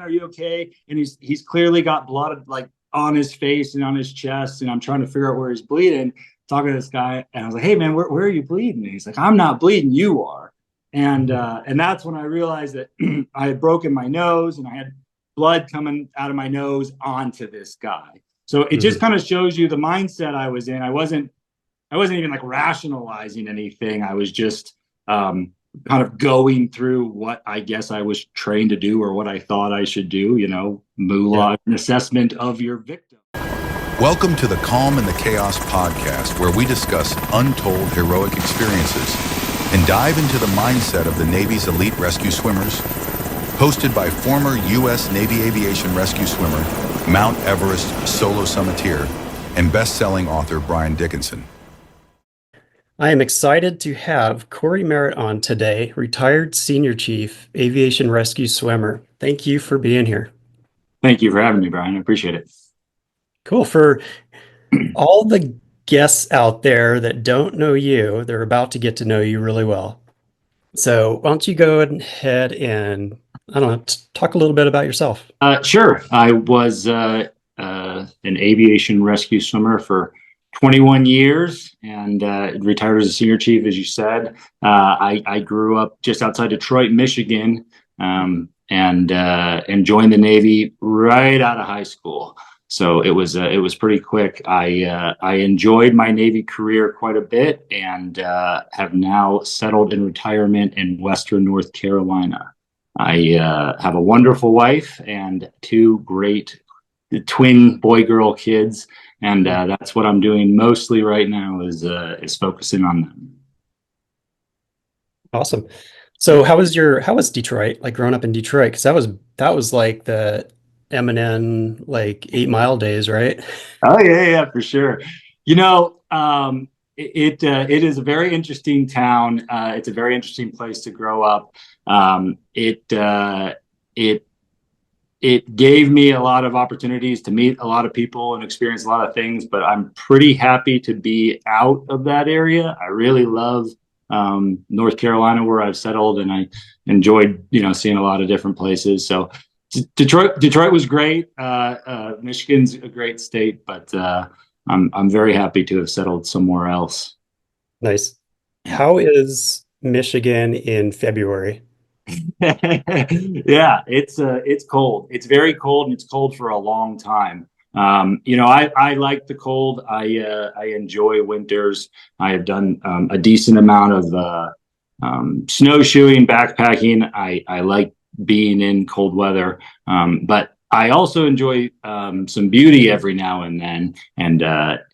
are you okay? And he's clearly got blood like on his face and on his chest, and I'm trying to figure out where he's bleeding, talking to this guy, and I was like, hey man, where are you bleeding? And he's like, I'm not bleeding, you are. And that's when I realized that I had broken my nose and I had blood coming out of my nose onto this guy. So it just kind of shows you the mindset I was in. I wasn't even like rationalizing anything. I was just kind of going through what I guess I was trained to do or what I thought I should do, moolah, an assessment of your victim. Welcome to the Calm in the Chaos podcast, where we discuss untold heroic experiences and dive into the mindset of the Navy's elite rescue swimmers. Hosted by former U.S. Navy Aviation Rescue Swimmer, Mount Everest solo summiteer, and best-selling author Brian Dickinson. I am excited to have Cory Merritt on today, retired Senior Chief, Aviation Rescue Swimmer. Thank you for being here. Thank you for having me, Brian. I appreciate it. Cool. For all the guests out there that don't know you, they're about to get to know you really well. So why don't you go ahead and, talk a little bit about yourself. Sure. I was an aviation rescue swimmer for 21 years and retired as a senior chief, as you said. I grew up just outside Detroit, Michigan, and joined the Navy right out of high school. So it was pretty quick. I enjoyed my Navy career quite a bit and have now settled in retirement in Western North Carolina. I have a wonderful wife and two great twin boy-girl kids, and that's what I'm doing mostly right now is focusing on them. Awesome. So how was Detroit, like growing up in Detroit? Because that was like the Eminem, like 8 Mile days, right? Oh yeah, for sure. It is a very interesting town. It's a very interesting place to grow up. It gave me a lot of opportunities to meet a lot of people and experience a lot of things, but I'm pretty happy to be out of that area. I really love North Carolina, where I've settled, and I enjoyed, seeing a lot of different places. So Detroit was great. Michigan's a great state, but I'm very happy to have settled somewhere else. Nice. How is Michigan in February? Yeah, it's cold. It's very cold, and it's cold for a long time. I like the cold. I enjoy winters. I have done a decent amount of snowshoeing, backpacking. I like being in cold weather, but I also enjoy some beauty every now and then. And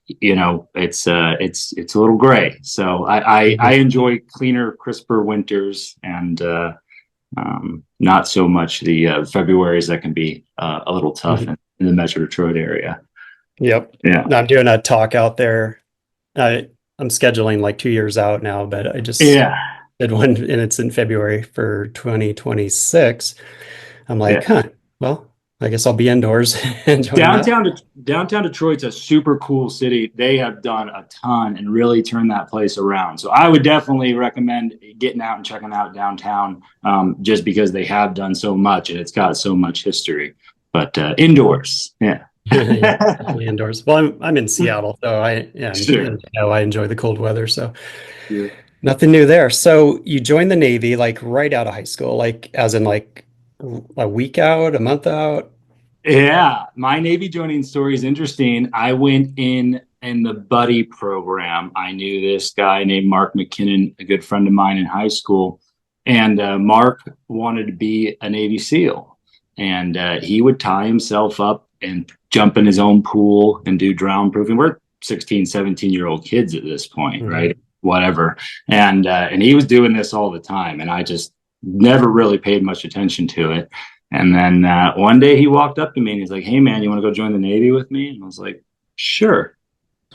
it's a little gray. So I enjoy cleaner, crisper winters, and not so much the Februarys that can be a little tough in the Metro Detroit area. Yep. Yeah. I'm doing a talk out there. I'm scheduling like 2 years out now, but I just did one, and it's in February for 2026. I'm like, well, I guess I'll be indoors. Downtown Detroit's a super cool city. They have done a ton and really turned that place around. So I would definitely recommend getting out and checking out downtown, just because they have done so much and it's got so much history. But indoors, yeah. Definitely indoors. Well, I'm in Seattle, so I enjoy the cold weather. So nothing new there. So you joined the Navy like right out of high school, like as in like a week out, a month out? Yeah, my Navy joining story is interesting. I went in the buddy program. I knew this guy named Mark McKinnon, a good friend of mine in high school, and Mark wanted to be a Navy SEAL, and he would tie himself up and jump in his own pool and do drown proofing. We're 16, 17-year-old kids at this point, right? Whatever. And he was doing this all the time, and I just never really paid much attention to it. And then one day he walked up to me and he's like, hey man, you want to go join the Navy with me? And I was like, sure.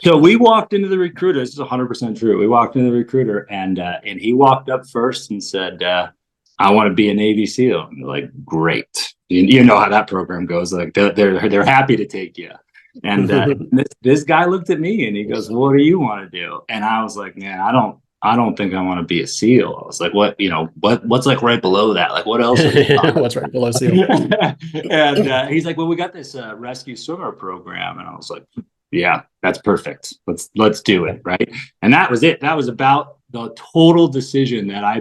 So we walked into the recruiter. This is 100% true. We walked into the recruiter, and he walked up first and said, I want to be a Navy SEAL. And they're like, great. You know how that program goes. Like they're happy to take you. And this guy looked at me and he goes, what do you want to do? And I was like, man, I don't think I want to be a SEAL. I was like, what, what's like right below that? Like, what else? What's right below SEAL? And he's like, well, we got this rescue swimmer program. And I was like, yeah, that's perfect. Let's do it. Right. And that was it. That was about the total decision that I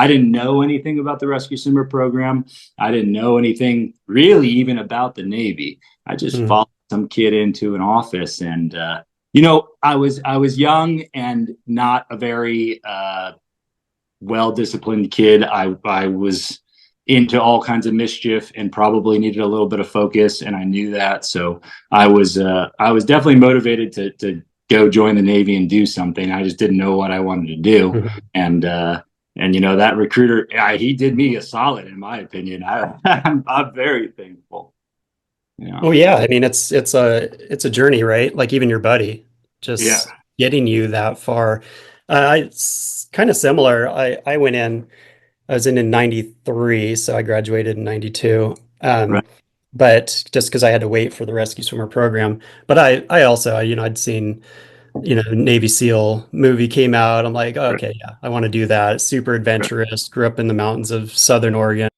didn't know anything about the rescue swimmer program. I didn't know anything really even about the Navy. I just followed some kid into an office, and I was young and not a very well-disciplined kid. I was into all kinds of mischief and probably needed a little bit of focus, and I knew that. So I was definitely motivated to go join the Navy and do something. I just didn't know what I wanted to do. And that recruiter, he did me a solid, in my opinion. I'm very thankful. Oh yeah, I mean it's a journey, right? Like even your buddy just getting you that far. It's kind of similar. I was in 93, so I graduated in 92. Right. But just because I had to wait for the rescue swimmer program. But I also, I'd seen, Navy SEAL movie came out. I'm like, oh, okay, yeah, I want to do that. It's super adventurous. Grew up in the mountains of Southern Oregon.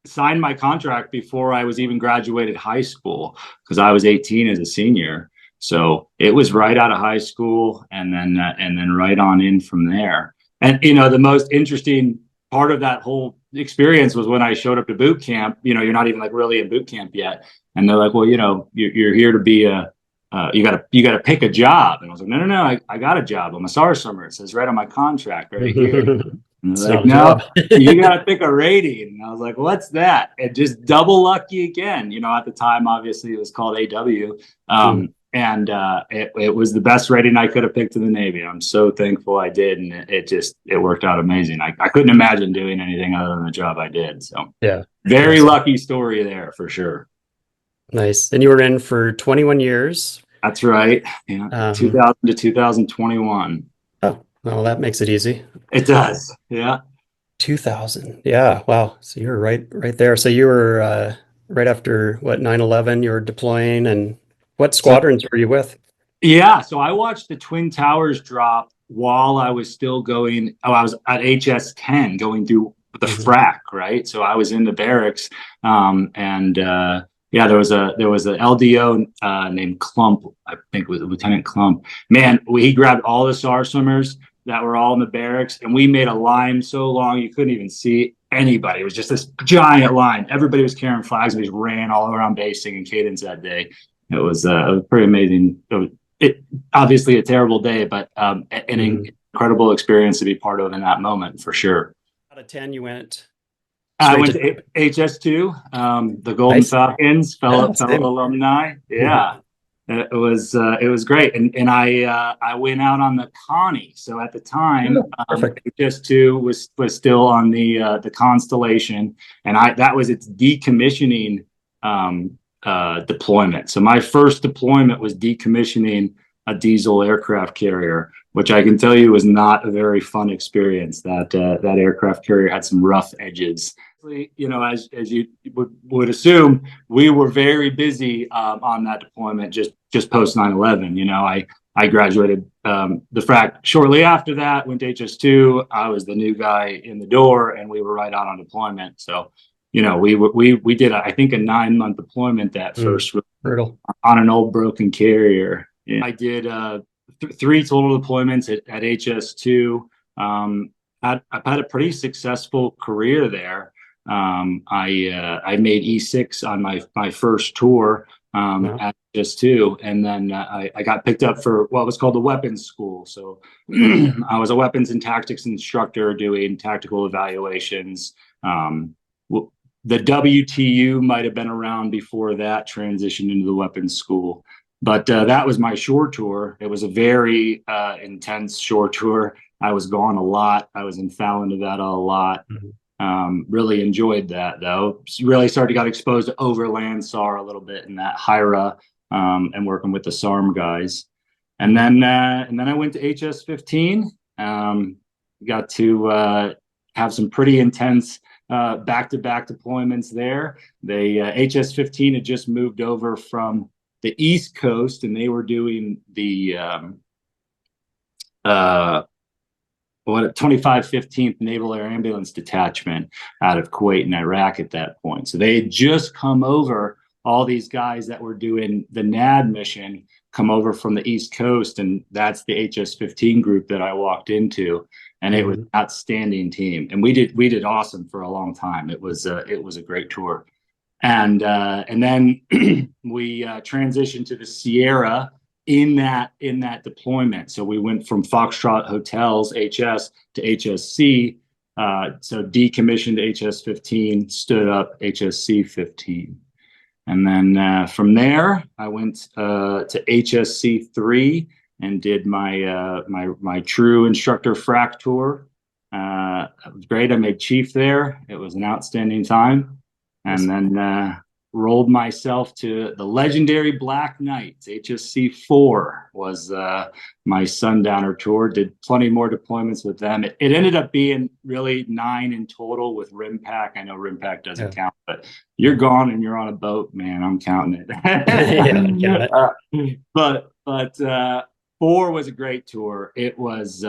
Signed my contract before I was even graduated high school because I was 18 as a senior. So it was right out of high school and then right on in from there. And, the most interesting part of that whole experience was when I showed up to boot camp. You're not even like really in boot camp yet. And they're like, well, you're here to be you gotta pick a job. And I was like, no, I got a job. I'm a SAR swimmer. It says right on my contract right here. And they're like, no, you got to pick a rating. And I was like, what's that? And just double lucky again. At the time, obviously, it was called AW. And it was the best rating I could have picked in the Navy. I'm so thankful I did. And it worked out amazing. I couldn't imagine doing anything other than the job I did. So, yeah, very lucky story there for sure. Nice. And you were in for 21 years. That's right. Yeah. 2000 to 2021. Oh, well, that makes it easy. It does. Yeah. 2000. Yeah. Wow. So you were right there. So you were right after what, 9/11, you were deploying, and what squadrons were you with? Yeah. So I watched the Twin Towers drop while I was still going. I was at HS-10 going through the frac, right? So I was in the barracks. There was a LDO named Clump. I think it was Lieutenant Clump. Man, he grabbed all the SAR swimmers that were all in the barracks, and we made a line so long you couldn't even see anybody. It was just this giant line. Everybody was carrying flags, and we just ran all around base singing cadence that day. It was pretty amazing. It obviously a terrible day, but an incredible experience to be part of in that moment for sure. Out of 10, you went. I went to HS2, the Golden Falcons, fellow alumni. Yeah. It was great. And I went out on the Connie. So at the time, HS2 was still on the Constellation, and that was its decommissioning deployment. So my first deployment was decommissioning a diesel aircraft carrier, which I can tell you was not a very fun experience. That aircraft carrier had some rough edges. As you would assume, we were very busy on that deployment just post 9/11. I graduated the frac shortly after that, went to HS2. I was the new guy in the door, and we were right out on deployment. So, we did I think a 9-month deployment that first brutal on an old broken carrier. Yeah. I did 3 total deployments at HS2. I've had a pretty successful career there. I made E6 on my first tour at HS2, and then I got picked up for what was called the weapons school. So I was a weapons and tactics instructor doing tactical evaluations. The WTU might have been around before that transitioned into the weapons school. But that was my shore tour. It was a very intense shore tour. I was gone a lot. I was in Fallon, Nevada a lot. Really enjoyed that, though. Really got exposed to overland SAR a little bit in that HIRA and working with the SARM guys. And then I went to HS-15. Got to have some pretty intense back-to-back deployments there. HS-15 had just moved over from the East Coast, and they were doing the 2515th Naval Air Ambulance Detachment out of Kuwait and Iraq at that point. So they had just come over, all these guys that were doing the NAD mission come over from the East Coast, and that's the HS-15 group that I walked into, and it was an outstanding team, and we did awesome for a long time. It was a great tour, and then we transitioned to the Sierra in that deployment. So we went from Foxtrot Hotels HS to HSC. So decommissioned HS-15, stood up HSC-15. And then from there, I went to HSC-3 and did my true instructor frac tour. It was great. I made chief there. It was an outstanding time. And then rolled myself to the legendary Black Knights. HSC-4 was my sundowner tour. Did plenty more deployments with them. It ended up being really 9 in total with RIMPAC. I know RIMPAC doesn't count, but you're gone and you're on a boat, man. I'm counting it. But 4 was a great tour. It was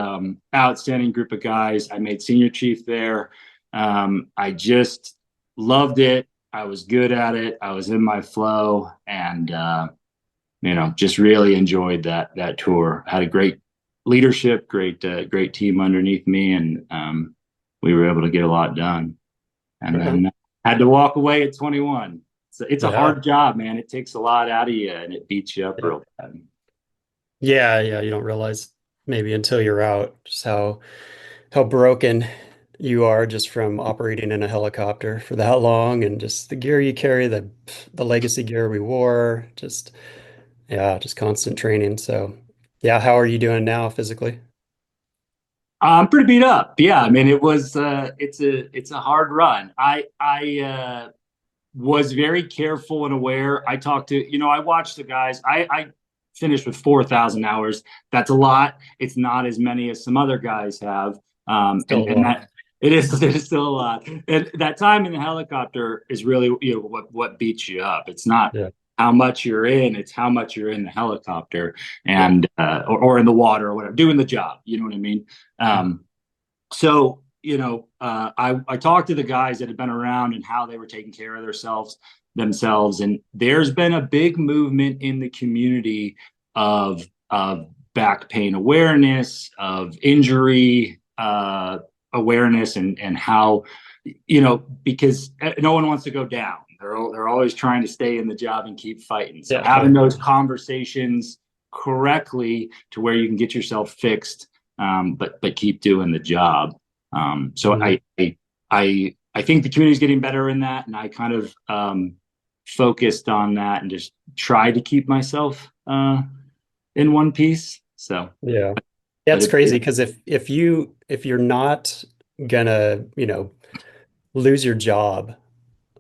outstanding group of guys. I made senior chief there. I just loved it. I was good at it. I was in my flow, and just really enjoyed that tour. Had a great leadership, great team underneath me, and we were able to get a lot done. And then had to walk away at 21. So it's a hard job, man. It takes a lot out of you, and it beats you up real bad. Yeah, you don't realize maybe until you're out just how broken you are just from operating in a helicopter for that long, and just the gear you carry, the legacy gear we wore, just constant training. So how are you doing now physically? I'm pretty beat up. Yeah, I mean, it was it's a hard run. I was very careful and aware. I talked to, I watched the guys. I finished with 4,000 hours. That's a lot. It's not as many as some other guys have. And that it is still a lot. And that time in the helicopter is really what beats you up. It's not how much you're in, it's how much you're in the helicopter and or in the water or whatever, doing the job. You know what I mean? So I talked to the guys that had been around and how they were taking care of themselves, and there's been a big movement in the community of back pain awareness, of injury awareness, and how because no one wants to go down. They're always trying to stay in the job and keep fighting. So having those conversations correctly to where you can get yourself fixed, but keep doing the job. So I think the community is getting better in that, and I kind of focused on that and just tried to keep myself in one piece. So it's crazy because if you're not gonna lose your job,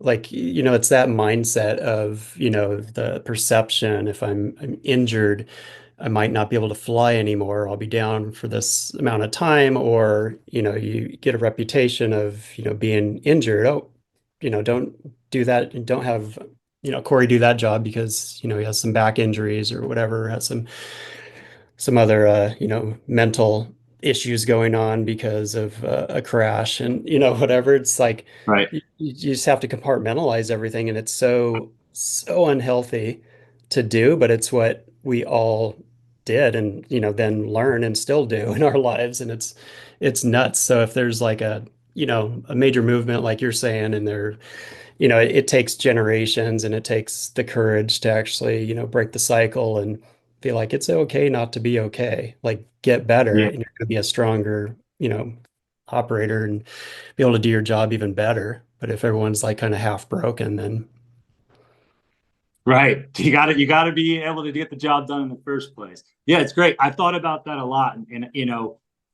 like it's that mindset of the perception. If I'm injured, I might not be able to fly anymore. I'll be down for this amount of time, or you get a reputation of being injured. Oh, don't do that. Don't have Cory do that job because he has some back injuries or whatever, has some other mental issues going on because of a crash and whatever. It's like you just have to compartmentalize everything, and it's so unhealthy to do, but it's what we all did and then learn and still do in our lives, and it's nuts. So if there's like a major movement like you're saying, and there it takes generations, and it takes the courage to actually break the cycle and feel like it's okay not to be okay, like get better, and you're going to be a stronger operator and be able to do your job even better. But if everyone's like kind of half broken, then you got to be able to get the job done in the first place. It's great. I thought about that a lot, and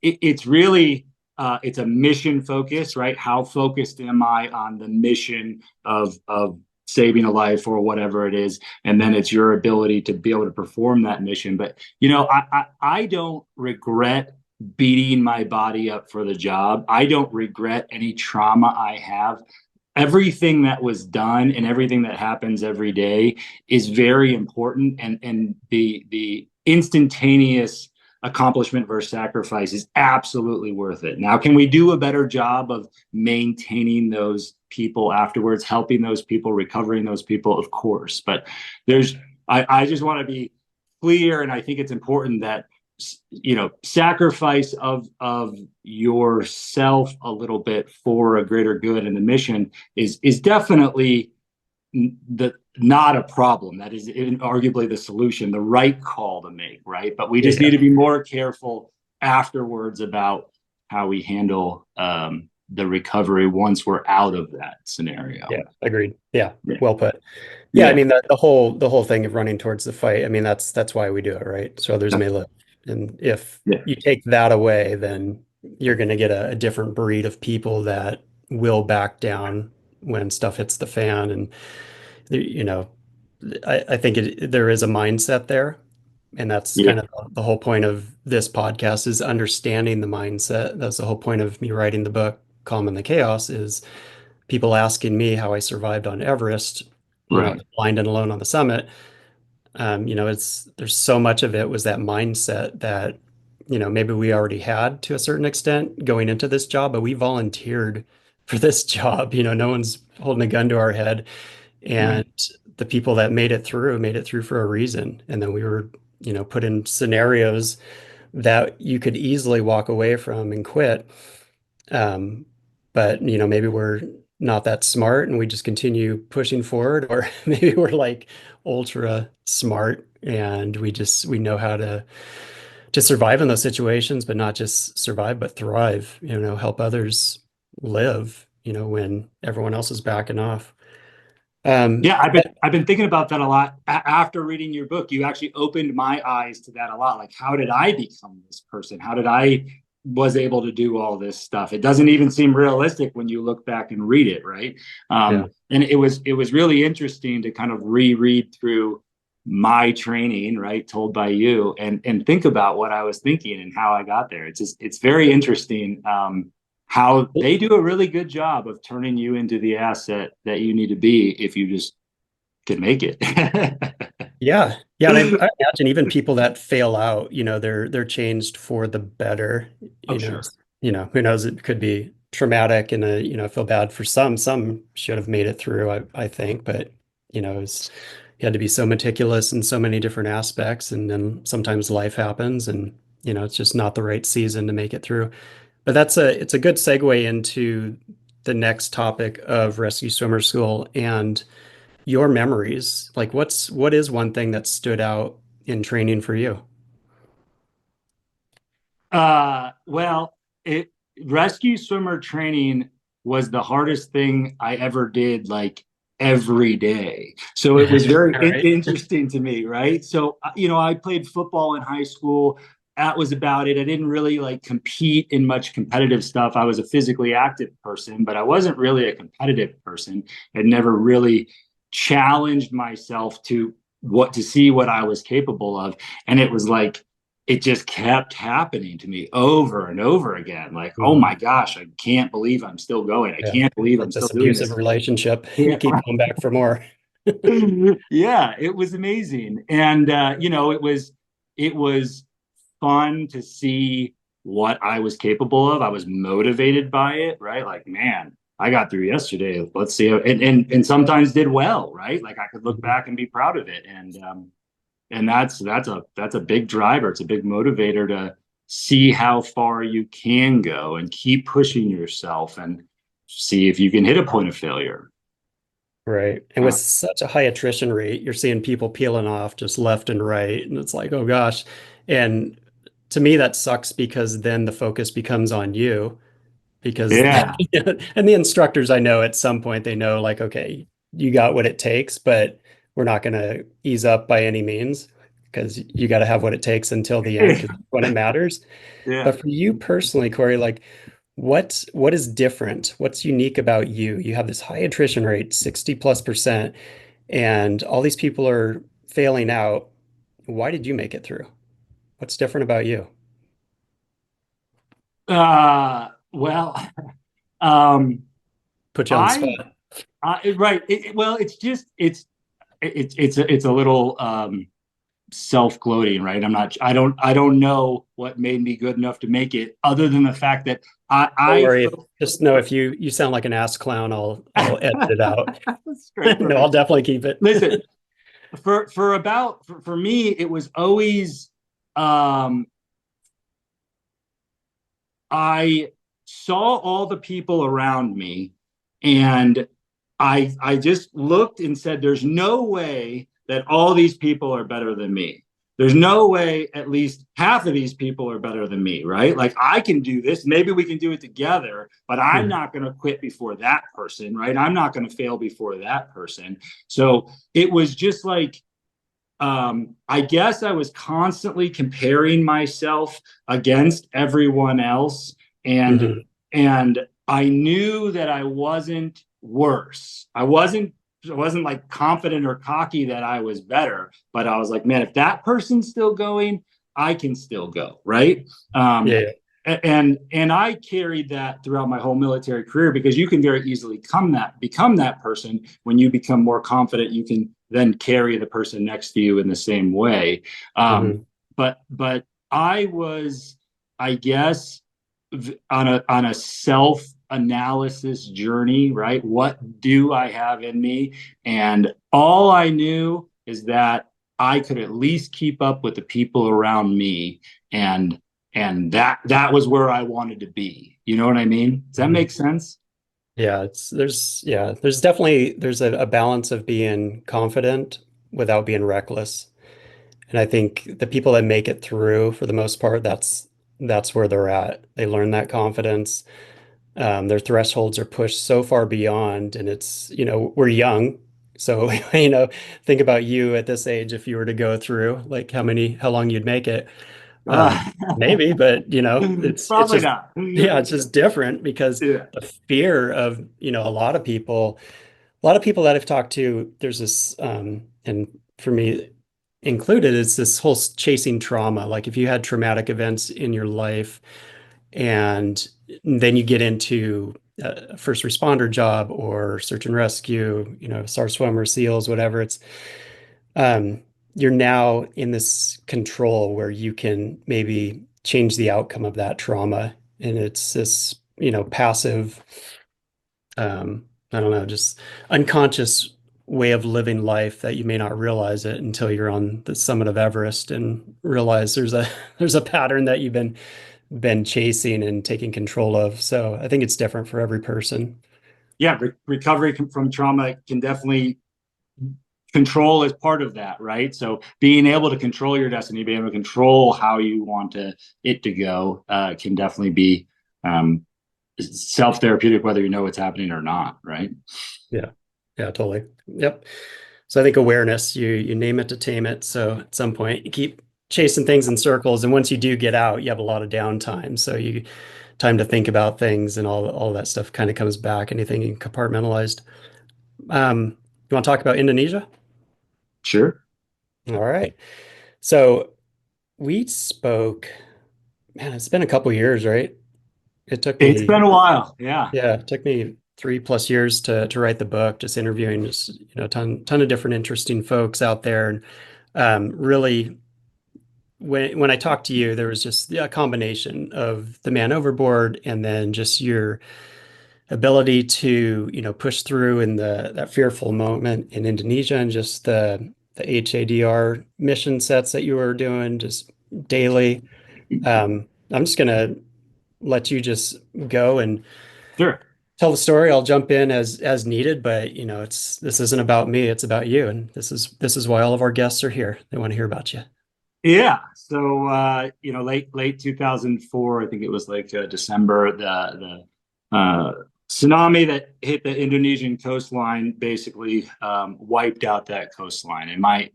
it's really it's a mission focus, right? How focused am I on the mission of saving a life or whatever it is, and then it's your ability to be able to perform that mission. But I don't regret beating my body up for the job. I don't regret any trauma I have. Everything that was done and everything that happens every day is very important, and the instantaneous accomplishment versus sacrifice is absolutely worth it. Now, can we do a better job of maintaining those people afterwards, helping those people, recovering those people? Of course. But I just want to be clear, and I think it's important that, sacrifice of yourself a little bit for a greater good and the mission is definitely not a problem. That is arguably the solution, the right call to make, right? But we just need to be more careful afterwards about how we handle the recovery once we're out of that scenario. Yeah, agreed. Yeah, well put. Yeah, I mean, the whole thing of running towards the fight, I mean, that's why we do it, right? So others may live. And if you take that away, then you're going to get a different breed of people that will back down when stuff hits the fan. And I think there is a mindset there, and that's kind of the whole point of this podcast, is understanding the mindset. That's the whole point of me writing the book, Calm in the Chaos, is people asking me how I survived on Everest, blind and alone on the summit. There's so much of it was that mindset that, maybe we already had to a certain extent going into this job, but we volunteered for this job. No one's holding a gun to our head. And the people that made it through for a reason. And then we were, put in scenarios that you could easily walk away from and quit. But, maybe we're not that smart and we just continue pushing forward, or maybe we're like ultra smart and we know how to survive in those situations, but not just survive, but thrive, help others live, when everyone else is backing off. I've been thinking about that a lot after reading your book. You actually opened my eyes to that a lot. Like, how did I become this person? How did I was able to do all this stuff? It doesn't even seem realistic when you look back and read it, right? And it was really interesting to kind of reread through my training, right, told by you, and think about what I was thinking and how I got there. It's very interesting. How they do a really good job of turning you into the asset that you need to be if you just can make it. Yeah. And I imagine even people that fail out, they're changed for the better. Sure. Who knows? It could be traumatic, and I feel bad for some. Some should have made it through, I think, but you had to be so meticulous in so many different aspects, and then sometimes life happens, and it's just not the right season to make it through. But it's a good segue into the next topic of rescue swimmer school and your memories. Like, what is one thing that stood out in training for you? Rescue swimmer training was the hardest thing I ever did, like every day. So it was very interesting to me, right? So, I played football in high school. That was about it. I didn't really like compete in much competitive stuff. I was a physically active person, but I wasn't really a competitive person. I'd never really challenged myself to see what I was capable of. And it was like, it just kept happening to me over and over again. Like, oh my gosh, I can't believe I'm still going. I can't believe I'm still doing this. Abusive relationship. You keep going back for more. Yeah, it was amazing. And, it was fun to see what I was capable of. I was motivated by it, right? Like, man, I got through yesterday. Let's see how, and sometimes did well, right? Like, I could look back and be proud of it. And that's a big driver. It's a big motivator to see how far you can go and keep pushing yourself and see if you can hit a point of failure. Right. And with such a high attrition rate, you're seeing people peeling off just left and right. And it's like, oh gosh. And to me, that sucks, because then the focus becomes on you, because and the instructors, I know at some point they know, like, okay, you got what it takes, but we're not going to ease up by any means, because you got to have what it takes until the end, when it matters. But for you personally, Cory, like, what is different? What's unique about you? You have this high attrition rate, 60+%, and all these people are failing out. Why did you make it through? What's different about you? Well, put you on the spot. Right. It's a little self-gloating, right? I don't know what made me good enough to make it, other than the fact that Don't worry. Just know if you sound like an ass clown, I'll edit it out. That's great. No, I'll definitely keep it. Listen, for me, it was always, I saw all the people around me, and I just looked and said, there's no way that all these people are better than me. There's no way at least half of these people are better than me, right? Like, I can do this. Maybe we can do it together, but I'm not going to quit before that person, right? I'm not going to fail before that person. So it was just like, I guess I was constantly comparing myself against everyone else. And I knew that I wasn't worse. I wasn't like confident or cocky that I was better, but I was like, man, if that person's still going, I can still go, right? And I carried that throughout my whole military career, because you can very easily become that person. When you become more confident, you can then carry the person next to you in the same way. But I was, I guess, on a self-analysis journey, right? What do I have in me? And all I knew is that I could at least keep up with the people around me, and that was where I wanted to be. You know what I mean? Does that make sense? Yeah, there's definitely a balance of being confident without being reckless. And I think the people that make it through, for the most part, that's where they're at. They learn that confidence. Their thresholds are pushed so far beyond, and it's, we're young. So, think about you at this age, if you were to go through, like, how long you'd make it. Maybe, but it's probably just, not. yeah, it's just different, because the fear of, a lot of people that I've talked to, there's this, and for me included, it's this whole chasing trauma. Like, if you had traumatic events in your life, and then you get into a first responder job or search and rescue, SAR swimmer, SEALs, whatever, it's, you're now in this control where you can maybe change the outcome of that trauma. And it's this, passive, I don't know, just unconscious way of living life that you may not realize it until you're on the summit of Everest and realize there's a pattern that you've been chasing and taking control of. So I think it's different for every person. Yeah, recovery from trauma can definitely, control is part of that, right? So being able to control your destiny, being able to control how you want it to go, can definitely be self-therapeutic, whether you know what's happening or not, right? Yeah, totally. Yep. So I think awareness, you name it to tame it. So at some point you keep chasing things in circles, and once you do get out, you have a lot of downtime. So you time to think about things, and all that stuff kind of comes back. Anything you compartmentalized. You want to talk about Indonesia? Sure. All right. So we spoke, man, it's been a couple years, right? It's been a while. Yeah. Yeah. It took me 3+ years to write the book, just interviewing just, a ton of different interesting folks out there. And really, when I talked to you, there was just a combination of the man overboard, and then just your ability to, push through in that fearful moment in Indonesia, and just the HADR mission sets that you were doing just daily. I'm just going to let you just go and Sure. tell the story. I'll jump in as needed, but this isn't about me. It's about you. And this is why all of our guests are here. They want to hear about you. Yeah. So, late 2004, I think it was like December, the tsunami that hit the Indonesian coastline basically wiped out that coastline. And my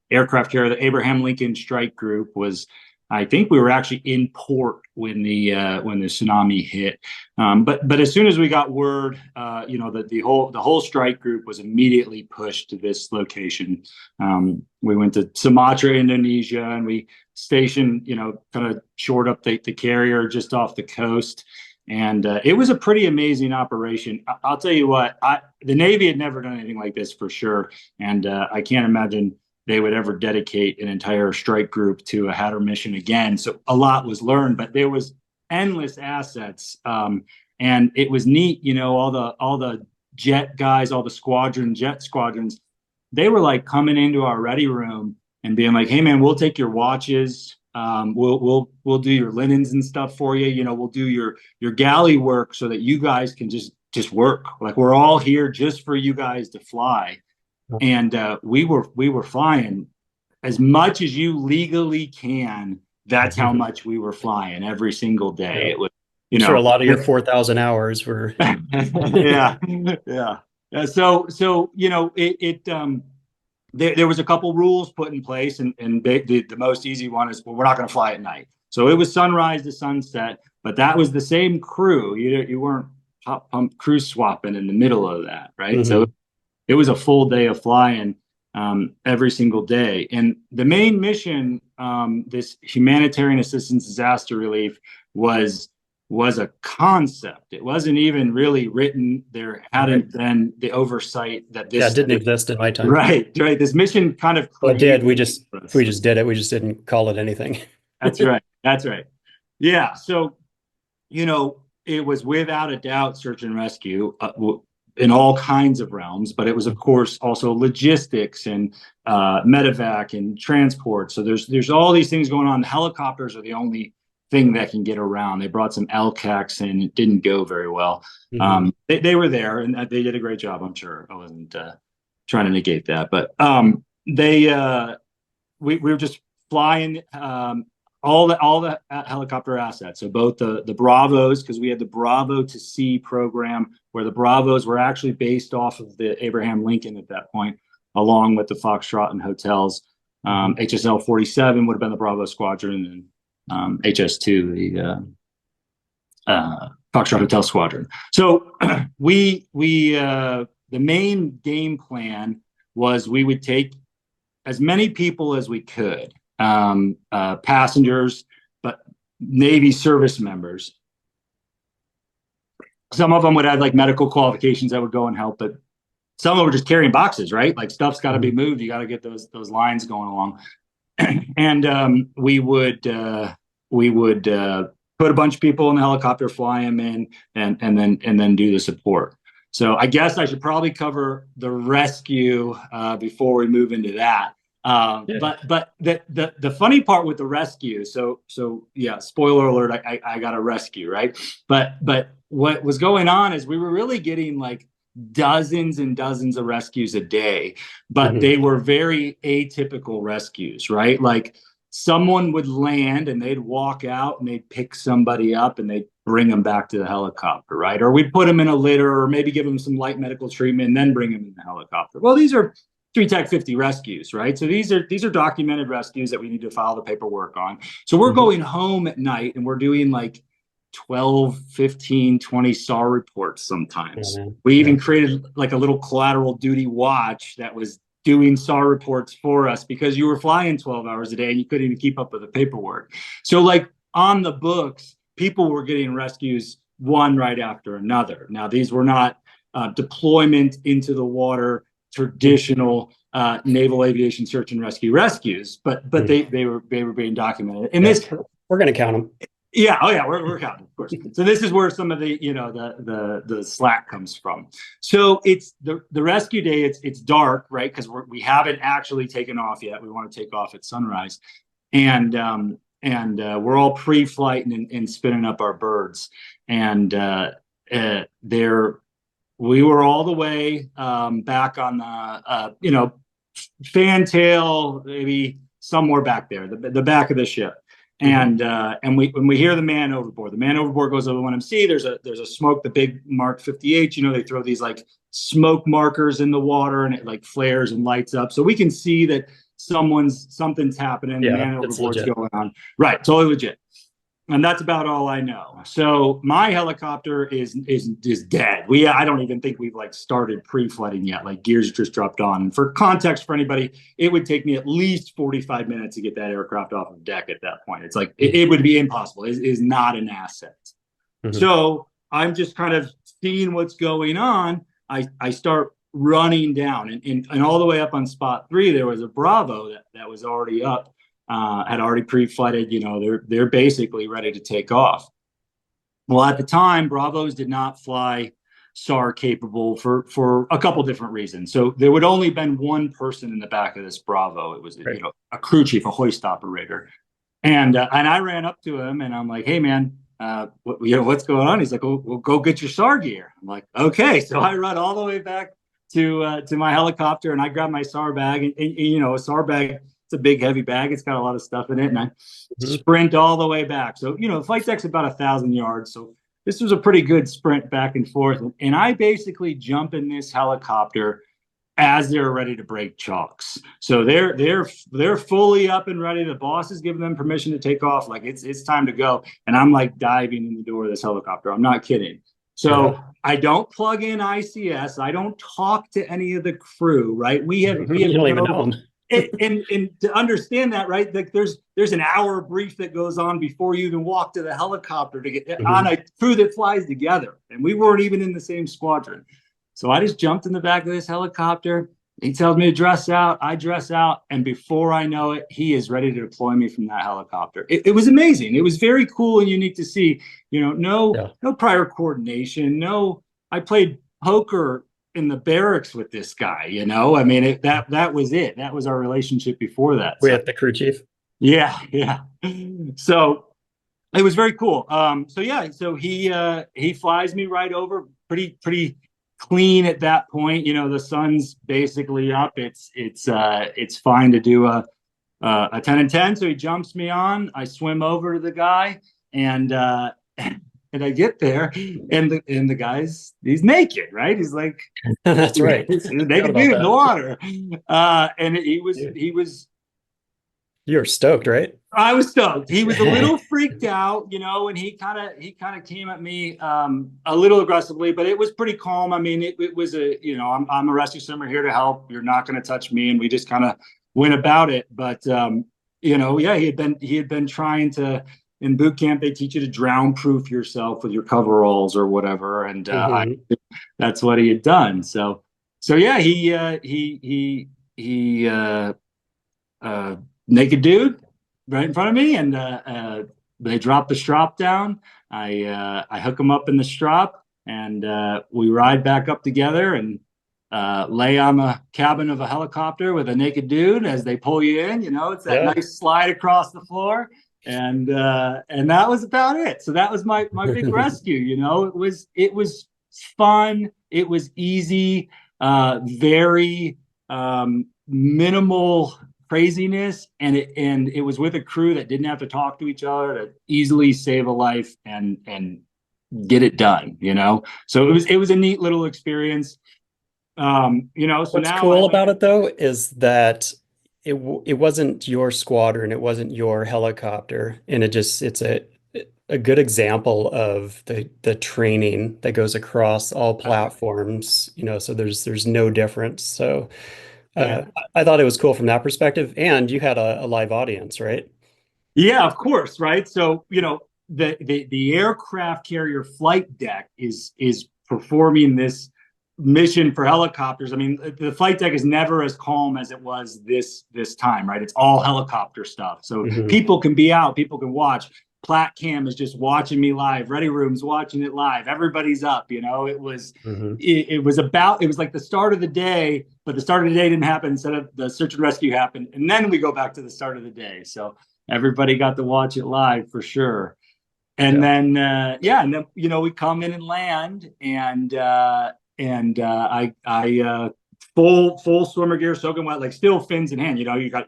aircraft carrier, the Abraham Lincoln Strike Group, I think we were actually in port when the tsunami hit. But as soon as we got word, that the whole strike group was immediately pushed to this location. We went to Sumatra, Indonesia, and we stationed, kind of shored up the carrier just off the coast. And it was a pretty amazing operation. I'll tell you what, the Navy had never done anything like this for sure. And I can't imagine they would ever dedicate an entire strike group to a Hatter mission again. So a lot was learned, but there was endless assets. And it was neat, all the jet guys, all the jet squadrons, they were like coming into our ready room and being like, "Hey man, we'll take your watches. We'll do your linens and stuff for you. We'll do your galley work so that you guys can just work. Like, we're all here just for you guys to fly." And we were flying as much as you legally can. That's how much we were flying every single day. It was, sure, a lot of your 4,000 hours were. yeah. So there was a couple rules put in place, and the most easy one is, well, we're not going to fly at night. So it was sunrise to sunset, but that was the same crew. You weren't hot pump crew swapping in the middle of that, right? So it was a full day of flying every single day. And the main mission, this humanitarian assistance disaster relief, was a concept. It wasn't even really written. There hadn't been the oversight that this didn't exist in my time. Right. This mission kind of it did. We just did it. We just didn't call it anything. That's right. Yeah. So, it was without a doubt search and rescue in all kinds of realms, but it was, of course, also logistics and medevac and transport. So there's all these things going on. The helicopters are the only thing that can get around. They brought some LCACs and it didn't go very well. They were there and they did a great job. I'm sure. I wasn't trying to negate that, but we were just flying all the helicopter assets. So both the Bravos, because we had the Bravo to Sea program, where the Bravos were actually based off of the Abraham Lincoln at that point, along with the Foxtrot and hotels. HSL 47 would have been the Bravo squadron, and HS2 the Foxtrot Hotel Squadron. So the main game plan was we would take as many people as we could, passengers, but Navy service members. Some of them would have like medical qualifications that would go and help, but some of them were just carrying boxes, right? Like, stuff's got to be moved. You got to get those lines going along. And we would put a bunch of people in the helicopter, fly them in, and then do the support. So I guess I should probably cover the rescue before we move into that. But the funny part with the rescue, so yeah, spoiler alert, I got a rescue, right? But what was going on is we were really getting like dozens and dozens of rescues a day, but they were very atypical rescues, right? Like, someone would land and they'd walk out and they'd pick somebody up and they'd bring them back to the helicopter, right? Or we'd put them in a litter, or maybe give them some light medical treatment and then bring them in the helicopter. Well, these are 3 Tech 50 rescues, right? So these are documented rescues that we need to file the paperwork on. So we're going home at night and we're doing like 12, 15, 20 SAR reports sometimes. We even created like a little collateral duty watch that was doing SAR reports for us, because you were flying 12 hours a day and you couldn't even keep up with the paperwork. So like, on the books, people were getting rescues one right after another. Now, these were not deployment into the water, traditional naval aviation search and rescues, but they were being documented. And this, we're going to count them. Yeah. Oh yeah. We're counting, of course. So this is where some of the, the slack comes from. So it's the rescue day. It's dark, right? Because we haven't actually taken off yet. We want to take off at sunrise, and we're all pre-flight and spinning up our birds. And we were all the way back on the fantail, maybe somewhere back there, the back of the ship. And when we hear the man overboard goes over 1MC. There's a smoke, the big Mark 58. They throw these like smoke markers in the water, and it like flares and lights up, so we can see that something's happening. The man overboard's going on. Right, totally legit. And that's about all I know. So my helicopter is dead. I don't even think we've like started pre-flooding yet. Like, gears just dropped on. And for context for anybody, it would take me at least 45 minutes to get that aircraft off of deck at that point. It's like, it would be impossible. It is not an asset. So I'm just kind of seeing what's going on. I start running down, and all the way up on spot 3, there was a Bravo that was already up, had already pre-flighted. They're basically ready to take off. Well, at the time, Bravos did not fly SAR capable for a couple different reasons. So there would only been one person in the back of this Bravo. It was right. A crew chief, a hoist operator, and I ran up to him and I'm like, "Hey, man, what's going on?" He's like, "Well, go get your SAR gear." I'm like, "Okay." So I run all the way back to my helicopter and I grab my SAR bag, and a SAR bag. It's a big, heavy bag. It's got a lot of stuff in it. And I sprint all the way back. So, the flight deck's about 1,000 yards. So this was a pretty good sprint back and forth. And I basically jump in this helicopter as they're ready to break chocks. So they're fully up and ready. The boss is giving them permission to take off. Like it's time to go. And I'm like diving in the door of this helicopter. I'm not kidding. So I don't plug in ICS. I don't talk to any of the crew, right? We don't even know them. And to understand that, right, like there's an hour brief that goes on before you even walk to the helicopter to get on a crew that flies together, and we weren't even in the same squadron. So I just jumped in the back of this helicopter. He tells me to dress out. I dress out, and before I know it, he is ready to deploy me from that helicopter. It was amazing. It was very cool and unique to see. No prior coordination. I played poker in the barracks with this guy, I mean, that was it. That was our relationship before that. We had the crew chief. Yeah. So it was very cool. So he flies me right over, pretty clean at that point. The sun's basically up. It's fine to do a 10 and 10. So he jumps me on. I swim over to the guy, and I get there, and the guy's he's naked, right? He's like, that's right. He's naked dude in the water, and he was. You're stoked, right? I was stoked. He was a little freaked out, and he kind of came at me a little aggressively, but it was pretty calm. I mean, it was I'm a rescue swimmer here to help. You're not going to touch me, and we just kind of went about it. But he had been trying to. In boot camp, they teach you to drown proof yourself with your coveralls or whatever, and that's what he had done. So yeah, he naked dude right in front of me, and they drop the strap down. I hook him up in the strap, and we ride back up together and lay on the cabin of a helicopter with a naked dude as they pull you in. It's that nice slide across the floor. And that was about it. So that was my big rescue. It was fun. It was easy, very minimal craziness, and it was with a crew that didn't have to talk to each other to easily save a life and get it done. So it was a neat little experience. So what's cool about it though is that it wasn't your squadron, it wasn't your helicopter, and it's a good example of the training that goes across all platforms, so there's no difference. So I thought it was cool from that perspective, and you had a live audience, right? Yeah, of course, right. So the aircraft carrier flight deck is performing this mission for helicopters. I mean, the flight deck is never as calm as it was this time, right? It's all helicopter stuff. So people can be out, people can watch. Plat Cam is just watching me live. Ready Room's watching it live. Everybody's up. It was it was like the start of the day, but the start of the day didn't happen. Instead of the search and rescue happened, and then we go back to the start of the day. So everybody got to watch it live for sure. And then we come in and land, and I full swimmer gear, soaking wet, like still fins in hand. You're not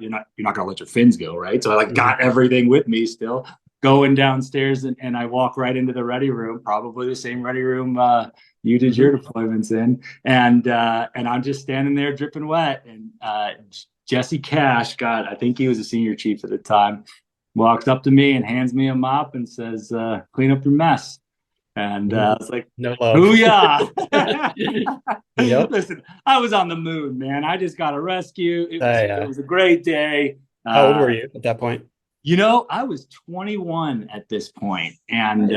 gonna let your fins go, right? So I got everything with me still, going downstairs, and I walk right into the ready room, probably the same ready room you did your deployments in, and I'm just standing there dripping wet, and Jesse Cash, I think he was a senior chief at the time, walks up to me and hands me a mop and says, "Clean up your mess." And I was like, no love. Booyah. Yep. Listen, I was on the moon, man. I just got a rescue. It was a great day. How old were you at that point? I was 21 at this point. And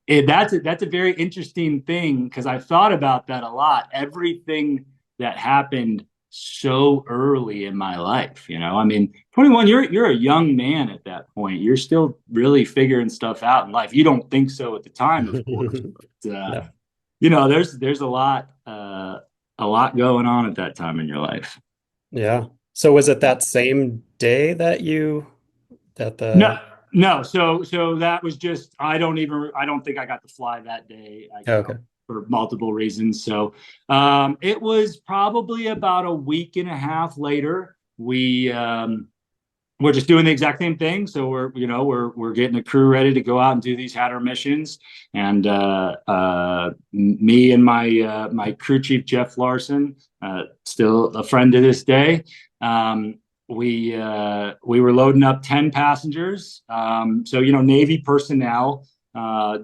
That's a very interesting thing, because I've thought about that a lot. Everything that happened so early in my life, I mean, 21, you're a young man at that point. You're still really figuring stuff out in life. You don't think so at the time, of course, but No. there's a lot going on at that time in your life. Yeah. So was it that same day that No, no. So that was just, I don't think I got to fly that day, okay. for multiple reasons. So it was probably about a week and a half later. We're just doing the exact same thing. So we're getting the crew ready to go out and do these Hatter missions. And me and my crew chief, Jeff Larson, still a friend to this day. We were loading up 10 passengers. So, Navy personnel,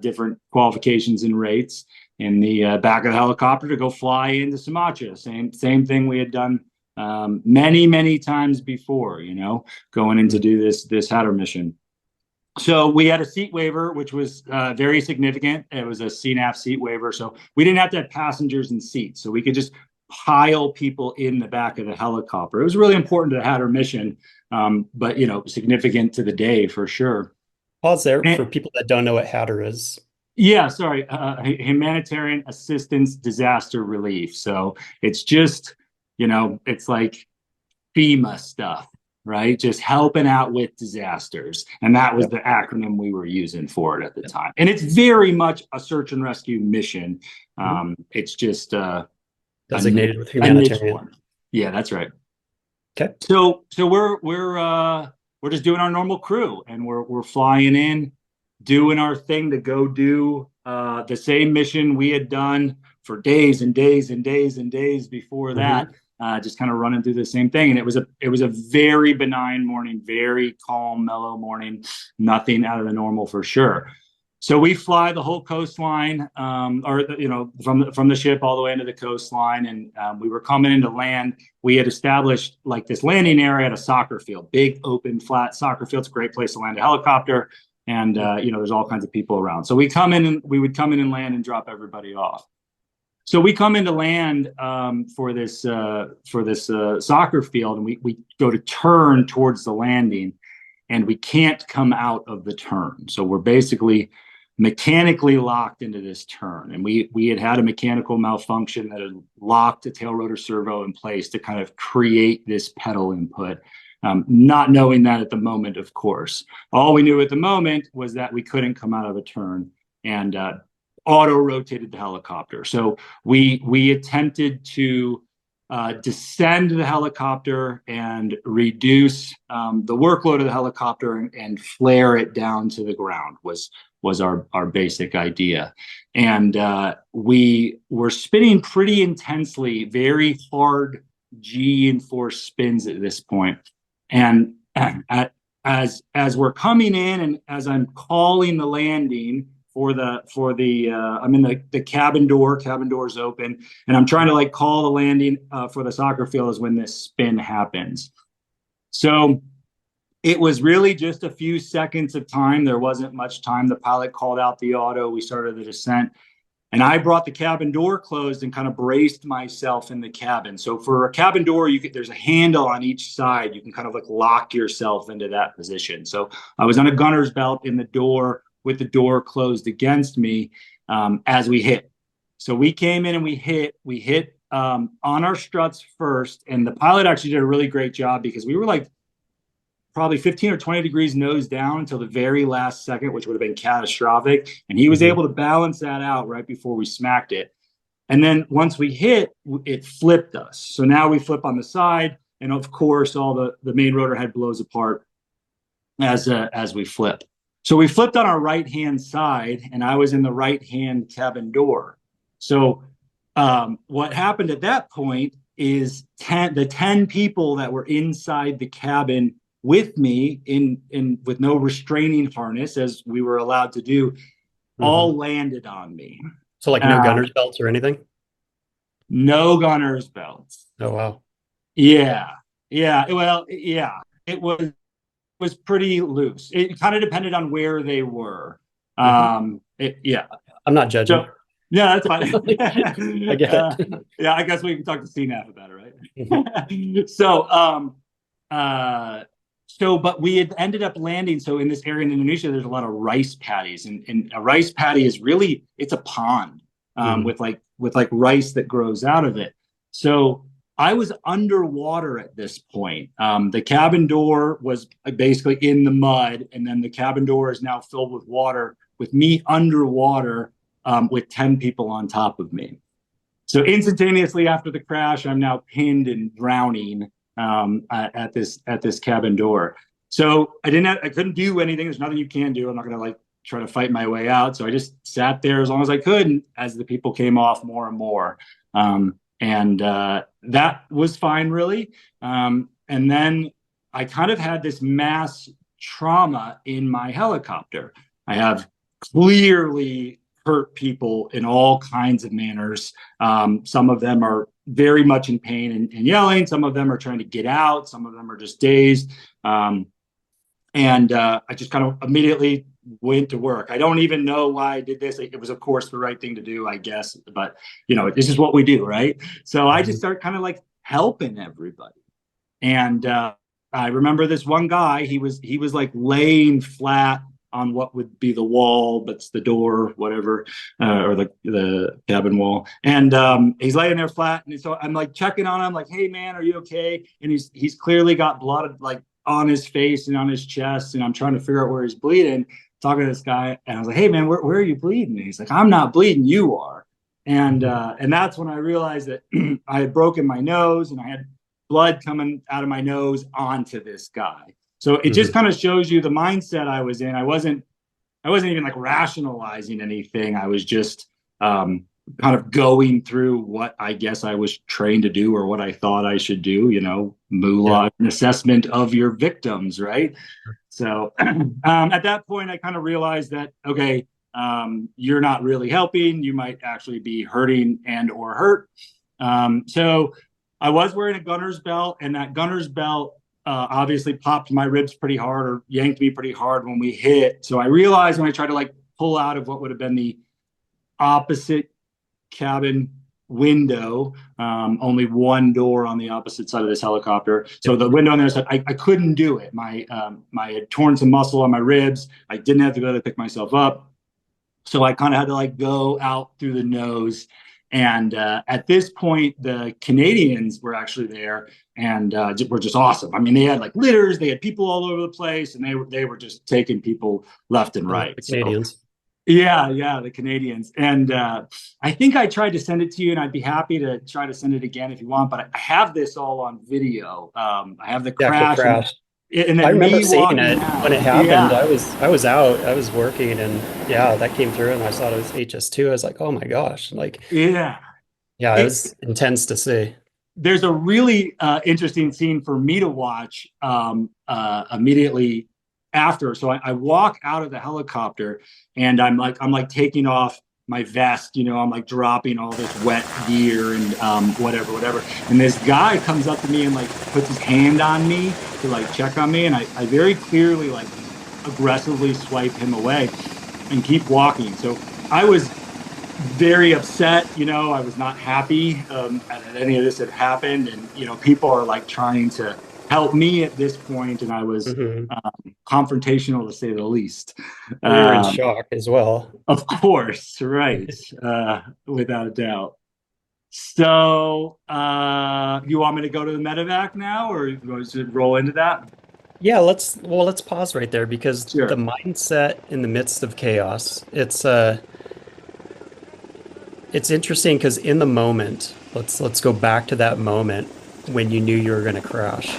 different qualifications and rates, in the back of the helicopter to go fly into Sumatra. Same thing we had done many times before, going in to do this Hatter mission. So we had a seat waiver, which was very significant. It was a CNAF seat waiver. So we didn't have to have passengers in seats. So we could just pile people in the back of the helicopter. It was really important to the Hatter mission, but, significant to the day for sure. Pause there for people that don't know what Hatter is. Yeah, sorry. Humanitarian assistance disaster relief. So it's just, it's like FEMA stuff, right? Just helping out with disasters. And that was the acronym we were using for it at the time. And it's very much a search and rescue mission. It's just designated with humanitarian. Yeah, that's right. Okay. So we're just doing our normal crew, and we're flying in, doing our thing to go do the same mission we had done for days and days and days and days before that. Just kind of running through the same thing. And it was a very benign morning, very calm, mellow morning, nothing out of the normal for sure. So we fly the whole coastline, from the ship all the way into the coastline. And we were coming into land. We had established like this landing area at a soccer field, big, open, flat soccer field. It's a great place to land a helicopter. And, there's all kinds of people around. So we would come in and land and drop everybody off. So we come into land for this soccer field, and we go to turn towards the landing, and we can't come out of the turn. So we're basically mechanically locked into this turn, and we had a mechanical malfunction that had locked a tail rotor servo in place to kind of create this pedal input. Not knowing that at the moment, of course. All we knew at the moment was that we couldn't come out of a turn, and auto-rotated the helicopter. So we attempted to descend the helicopter and reduce the workload of the helicopter and flare it down to the ground was our basic idea. And we were spinning pretty intensely, very hard G-enforced spins at this point. And as we're coming in, and as I'm calling the landing I'm in the cabin door's open, and I'm trying to like call the landing for the soccer field, is when this spin happens. So it was really just a few seconds of time. There wasn't much time. The pilot called out the auto. We started the descent, and I brought the cabin door closed and kind of braced myself in the cabin. So for a cabin door, there's a handle on each side. You can kind of like lock yourself into that position. So I was on a gunner's belt in the door, with the door closed against me as we hit. So we came in and we hit on our struts first. And the pilot actually did a really great job, because we were like probably 15 or 20 degrees nose down until the very last second, which would have been catastrophic. And he was able to balance that out right before we smacked it. And then once we hit, it flipped us. So now we flip on the side. And of course, all the main rotor head blows apart as we flip. So we flipped on our right-hand side, and I was in the right-hand cabin door. So what happened at that point is the 10 people that were inside the cabin with me with no restraining harness, as we were allowed to do, all landed on me. So like no gunner's belts or anything? No gunner's belts. Oh, wow. Yeah. Well, yeah, it was pretty loose. It kind of depended on where they were. Yeah. I'm not judging. So, yeah, that's fine. I get it. Yeah, I guess we can talk to CNAF about it, Mhm. right? Uh, but we had ended up landing. So in this area in Indonesia, there's a lot of rice paddies, and a rice paddy is really it's a pond Mhm. with like rice that grows out of it. So I was underwater at this point. The cabin door was basically in the mud, and then the cabin door is now filled with water, with me underwater with 10 people on top of me. So instantaneously after the crash, I'm now pinned and drowning at this cabin door. So I couldn't do anything. There's nothing you can do. I'm not gonna like try to fight my way out. So I just sat there as long as I could, and as the people came off more and more. And that was fine, really. And then I kind of had this mass trauma in my helicopter. I have clearly hurt people in all kinds of manners. Some of them are very much in pain and yelling. Some of them are trying to get out. Some of them are just dazed. And I just kind of immediately went to work. I don't even know why I did this. It was, of course, the right thing to do, I guess. But, this is what we do, right? So I just start kind of like helping everybody. And I remember this one guy, he was like laying flat on what would be the wall, but it's the door, whatever, or the cabin wall. And he's laying there flat. And so I'm like checking on him, like, hey man, are you okay? And he's clearly got blood like on his face and on his chest. And I'm trying to figure out where he's bleeding, talking to this guy. And I was like, hey man, where are you bleeding? And he's like, I'm not bleeding, you are. And that's when I realized that I had broken my nose and I had blood coming out of my nose onto this guy. So it just kind of shows you the mindset I was in. I wasn't even like rationalizing anything. I was just kind of going through what I guess I was trained to do or what I thought I should do, moolah, an assessment of your victims, right? So at that point, I kind of realized that, okay, you're not really helping. You might actually be hurting and or hurt. So I was wearing a gunner's belt, and that gunner's belt obviously popped my ribs pretty hard or yanked me pretty hard when we hit. So I realized when I tried to like pull out of what would have been the opposite cabin window, only one door on the opposite side of this helicopter. So the window on there side, I couldn't do it. I had torn some muscle on my ribs. I didn't have to go to pick myself up. So I kind of had to like go out through the nose. And at this point, the Canadians were actually there and were just awesome. I mean, they had like litters, they had people all over the place, and they were just taking people left and right. The Canadians. So, yeah, the Canadians. And I think I tried to send it to you, and I'd be happy to try to send it again if you want. But I have this all on video. I have the crash. And then I remember seeing it out. when it happened. Yeah. I was out, I was working, and that came through, and I saw it was HS2. I was like, oh my gosh, like it was intense to see. There's a really interesting scene for me to watch immediately after. So I walk out of the helicopter, and I'm like taking off my vest, I'm like dropping all this wet gear and whatever. And this guy comes up to me and like puts his hand on me to like check on me. And I very clearly like aggressively swipe him away and keep walking. So I was very upset, I was not happy that any of this had happened. And, people are like trying to help me at this point, and I was confrontational to say the least. We were in shock as well. Of course, right, without a doubt. So, you want me to go to the medevac now, or you want to roll into that? Yeah, let's pause right there because the mindset in the midst of chaos, it's interesting because in the moment, let's go back to that moment when you knew you were going to crash.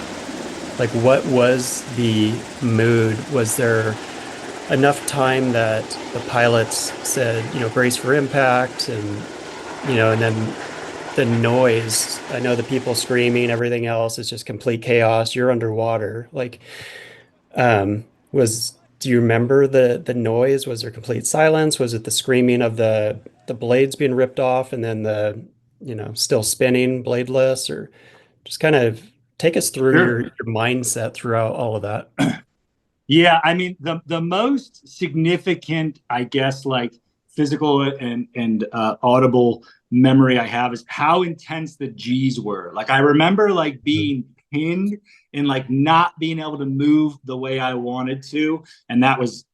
Like, what was the mood? Was there enough time that the pilots said, brace for impact, and and then the noise? I know the people screaming, everything else is just complete chaos. You're underwater. Like, do you remember the noise? Was there complete silence? Was it the screaming of the blades being ripped off and then the still spinning bladeless? Or just kind of take us through your mindset throughout all of that. Yeah, I mean the most significant, I guess, like physical and audible memory I have is how intense the G's were. Like I remember like being pinned and like not being able to move the way I wanted to, and that was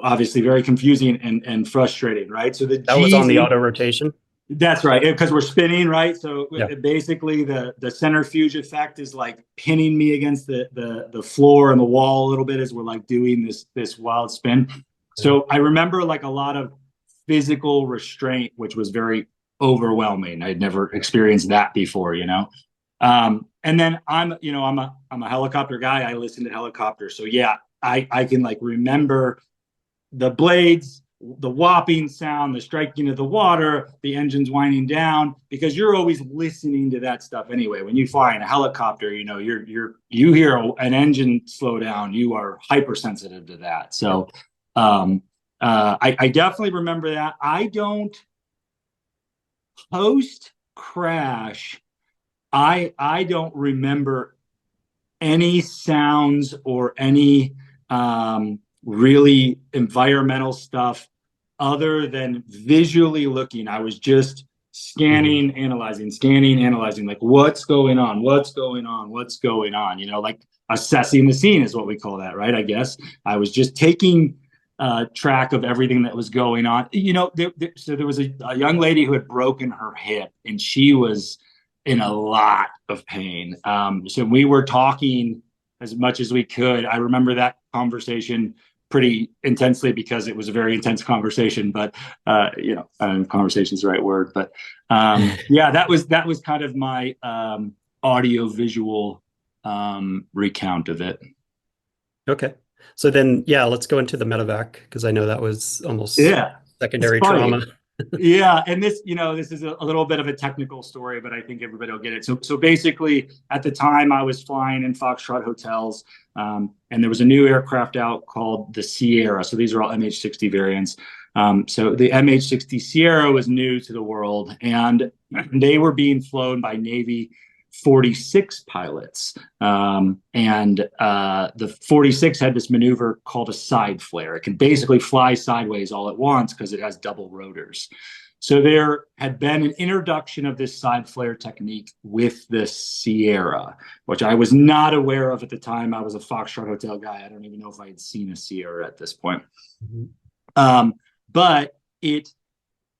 obviously very confusing and frustrating, right? So the That was on G's the auto rotation. that's right, because we're spinning, right? So Yeah. basically, the centrifuge effect is like pinning me against the floor and the wall a little bit as we're like doing this wild spin. So I remember like a lot of physical restraint, which was very overwhelming. I'd never experienced that before, you know. And then I'm a helicopter guy. I listen to helicopters, so yeah, I can like remember the blades, the whopping sound, the striking of the water, the engines winding down, because you're always listening to that stuff anyway. When you fly in a helicopter, you know, you hear an engine slow down, you are hypersensitive to that. So I definitely remember that. I don't post crash. I don't remember any sounds or any really environmental stuff other than visually looking. I was just scanning, analyzing, like what's going on, you know, like assessing the scene is what we call that, right? I guess I was just taking track of everything that was going on. You know, so there was a young lady who had broken her hip, and she was in a lot of pain. So we were talking as much as we could. I remember that conversation pretty intensely because it was a very intense conversation, but you know, conversation is the right word, but yeah, that was kind of my audio visual recount of it. Okay. So then, yeah, let's go into the medevac because I know that was almost secondary trauma. Yeah, and this, you know, this is a little bit of a technical story, but I think everybody will get it. So basically, at the time, I was flying in Foxtrot hotels, and there was a new aircraft out called the Sierra. So these are all MH-60 variants. So the MH-60 Sierra was new to the world, and they were being flown by Navy 46 pilots. And the 46 had this maneuver called a side flare. It can basically fly sideways all at once because it has double rotors. So there had been an introduction of this side flare technique with the Sierra, which I was not aware of at the time. I was a Foxtrot hotel guy. I don't even know if I had seen a Sierra at this point. But it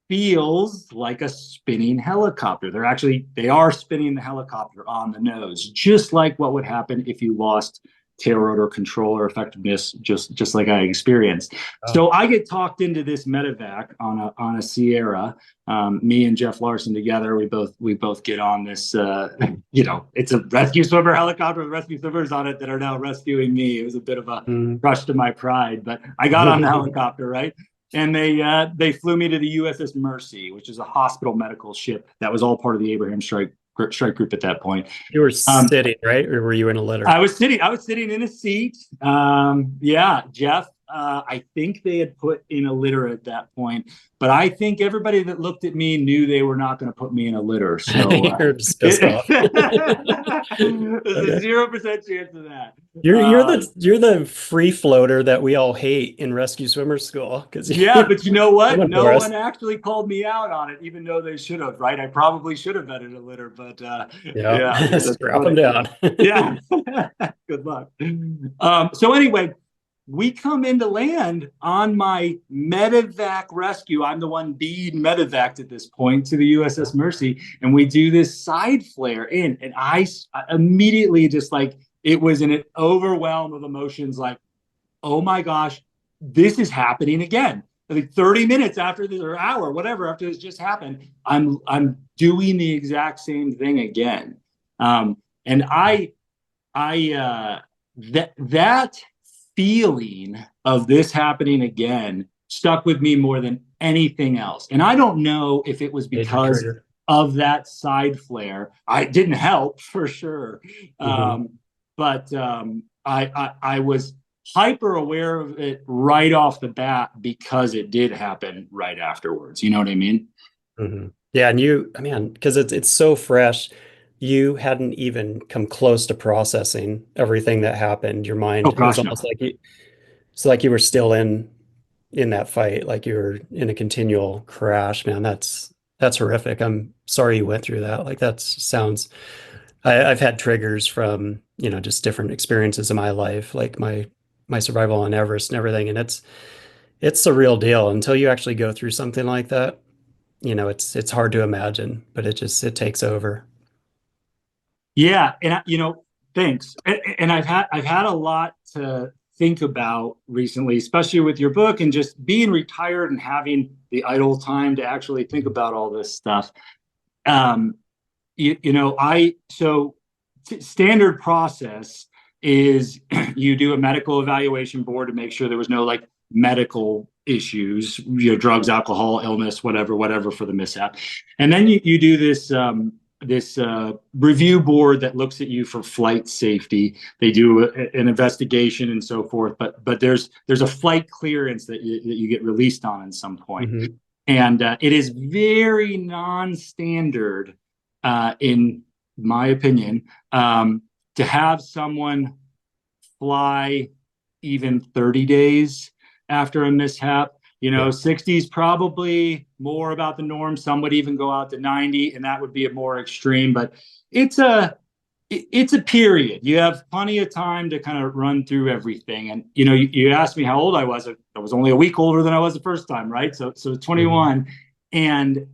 feels like a spinning helicopter. They are spinning the helicopter on the nose, just like what would happen if you lost tail rotor control or effectiveness, just like I experienced. Oh. So I get talked into this medevac on a Sierra. Me and Jeff Larson together, we both get on this. You know, it's a rescue swimmer helicopter with rescue swimmers on it that are now rescuing me. It was a bit of a crush to my pride, but I got on the helicopter, right? And they flew me to the USS Mercy, which is a hospital medical ship that was all part of the Abraham strike group at that point. You were sitting, right? Or were you in a litter? I was sitting in a seat. Yeah, Jeff, I think they had put in a litter at that point, but I think everybody that looked at me knew they were not going to put me in a litter. So you're just pissed off. There's a 0% chance of that. You're the free floater that we all hate in rescue swimmer school. Yeah, but you know what? No one actually called me out on it, even though they should have, right? I probably should have been in a litter, but yeah, strap them down. Yeah, good luck. So anyway, we come into land on my medevac rescue. I'm the one being medevaced at this point to the USS Mercy, and we do this side flare in, and I immediately just like, it was an overwhelm of emotions, like, oh my gosh, this is happening again. Like 30 minutes after this, or hour, whatever, after this just happened, I'm doing the exact same thing again. And that feeling of this happening again stuck with me more than anything else. And I don't know if it was because of that side flare. I didn't help for sure. But I was hyper aware of it right off the bat because it did happen right afterwards. You know what I mean? Yeah. And because it's so fresh, you hadn't even come close to processing everything that happened. Your mind was almost like So like you were still in that fight, like you were in a continual crash, man. That's horrific. I'm sorry you went through that. Like that sounds I've had triggers from, just different experiences in my life, like my survival on Everest and everything. And it's the real deal until you actually go through something like that. It's hard to imagine, but it takes over. Yeah, and thanks. And I've had a lot to think about recently, especially with your book and just being retired and having the idle time to actually think about all this stuff. Um, I so standard process is you do a medical evaluation board to make sure there was no like medical issues, drugs, alcohol, illness, whatever for the mishap, and then you do this review board that looks at you for flight safety. They do an investigation and so forth, but there's a flight clearance that you get released on at some point. Mm-hmm. And it is very non-standard, in my opinion, to have someone fly even 30 days after a mishap. 60 is probably more about the norm. Some would even go out to 90, and that would be a more extreme. But it's a period. You have plenty of time to kind of run through everything. And you asked me how old I was. I was only a week older than I was the first time, right? So 21, mm-hmm. And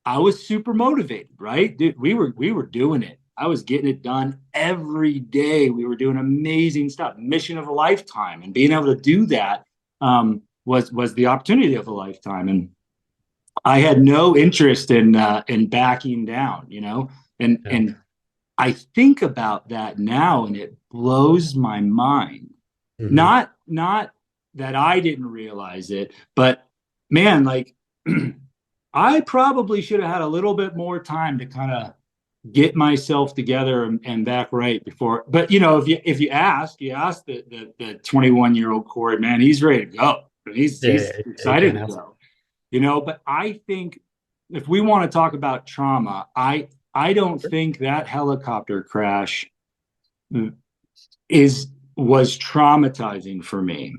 I was super motivated, right? Dude, we were doing it. I was getting it done every day. We were doing amazing stuff, mission of a lifetime, and being able to do that was the opportunity of a lifetime. And I had no interest in backing down, and I think about that now, and it blows my mind. Mm-hmm. Not that I didn't realize it, but man, like I probably should have had a little bit more time to kind of get myself together and back right before. But if you ask the 21-year-old Cory, man, he's ready to go. He's excited to go. But I think if we want to talk about trauma, I don't think that helicopter crash was traumatizing for me.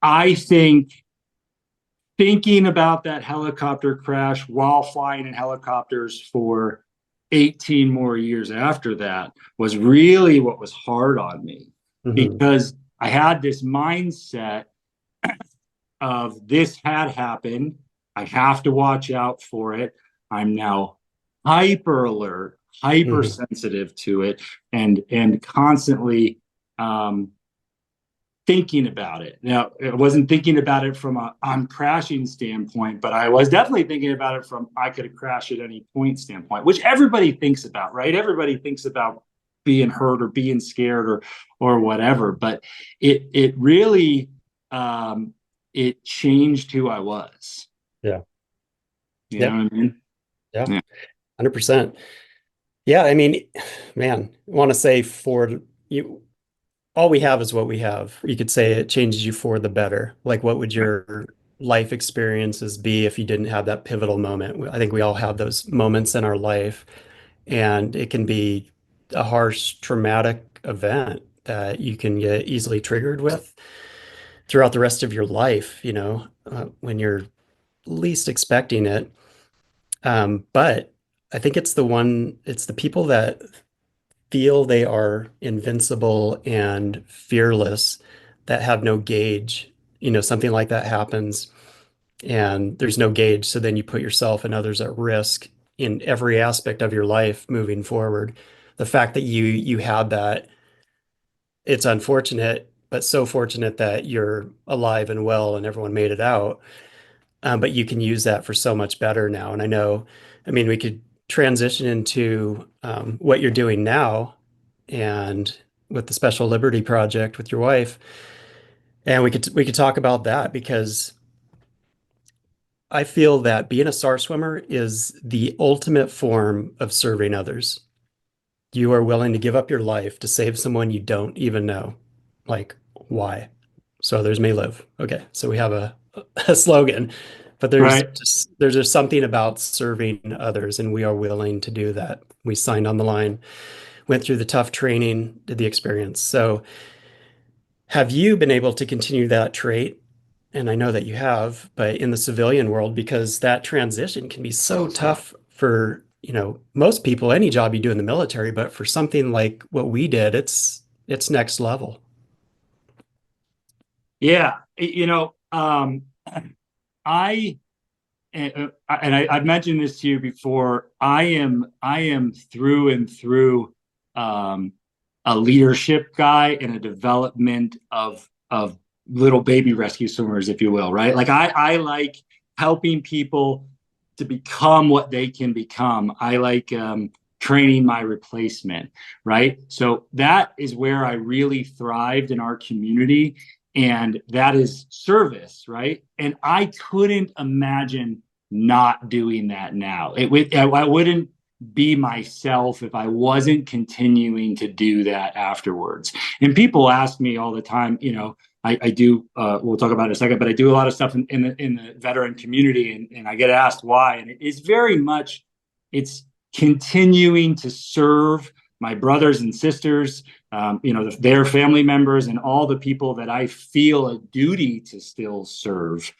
I think thinking about that helicopter crash while flying in helicopters for 18 more years after that was really what was hard on me, mm-hmm. because I had this mindset of this had happened. I have to watch out for it. I'm now hyper alert, hypersensitive to it, and constantly thinking about it. Now, I wasn't thinking about it from a I'm crashing standpoint, but I was definitely thinking about it from I could crash at any point standpoint, which everybody thinks about, right? Everybody thinks about being hurt or being scared or whatever, but it really it changed who I was. Yeah. You know what I mean? Yeah. 100%. Yeah. I mean, man, I want to say for you, all we have is what we have. You could say it changes you for the better. Like, what would your life experiences be if you didn't have that pivotal moment? I think we all have those moments in our life, and it can be a harsh, traumatic event that you can get easily triggered with throughout the rest of your life, when you're least expecting it. But I think it's the people that feel they are invincible and fearless that have no gauge. Something like that happens and there's no gauge. So then you put yourself and others at risk in every aspect of your life moving forward. The fact that you had that, it's unfortunate, but so fortunate that you're alive and well and everyone made it out. But you can use that for so much better now. And we could transition into what you're doing now and with the Special Liberty Project with your wife. And we could talk about that, because I feel that being a SAR swimmer is the ultimate form of serving others. You are willing to give up your life to save someone you don't even know. Like, why? So others may live. Okay, so we have a slogan, but there's just something about serving others, and we are willing to do that. We signed on the line, went through the tough training, did the experience. So Have you been able to continue that trait? And I know that you have, but in the civilian world, because that transition can be so tough for, most people, any job you do in the military, but for something like what we did, it's next level. Yeah, I I've mentioned this to you before. I am through and through um, a leadership guy and a development of little baby rescue swimmers, if you will, right? Like I like helping people to become what they can become. I like training my replacement, right? So that is where I really thrived in our community. And that is service, right? And I couldn't imagine not doing that now. I wouldn't be myself if I wasn't continuing to do that afterwards. And people ask me all the time, I do. We'll talk about it in a second, but I do a lot of stuff in the veteran community, and I get asked why, and it's very much it's continuing to serve my brothers and sisters, their family members, and all the people that I feel a duty to still serve,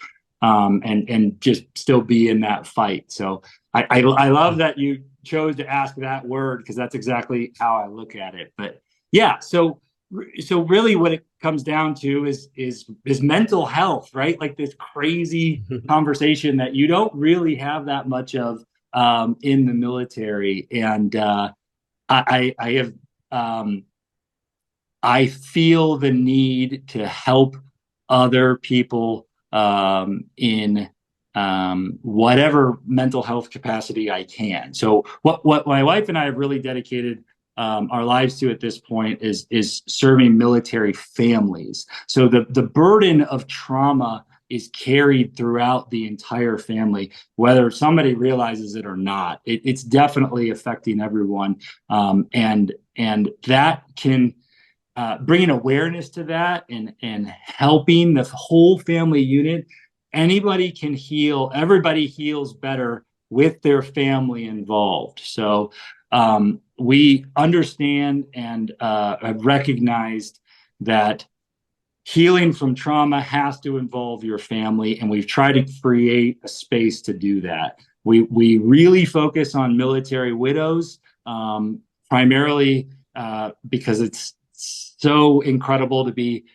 and just still be in that fight. So I love that you chose to ask that word because that's exactly how I look at it. But yeah, so really what it comes down to is mental health, right? Like this crazy conversation that you don't really have that much of in the military. And I have I feel the need to help other people in whatever mental health capacity I can. So what my wife and I have really dedicated our lives to at this point is serving military families. So the burden of trauma is carried throughout the entire family, whether somebody realizes it or not. It's definitely affecting everyone, and that can bringing awareness to that and helping the whole family unit. Anybody can heal. Everybody heals better with their family involved. So we understand and have recognized that healing from trauma has to involve your family, and we've tried to create a space to do that. We really focus on military widows, primarily because it's so incredible to be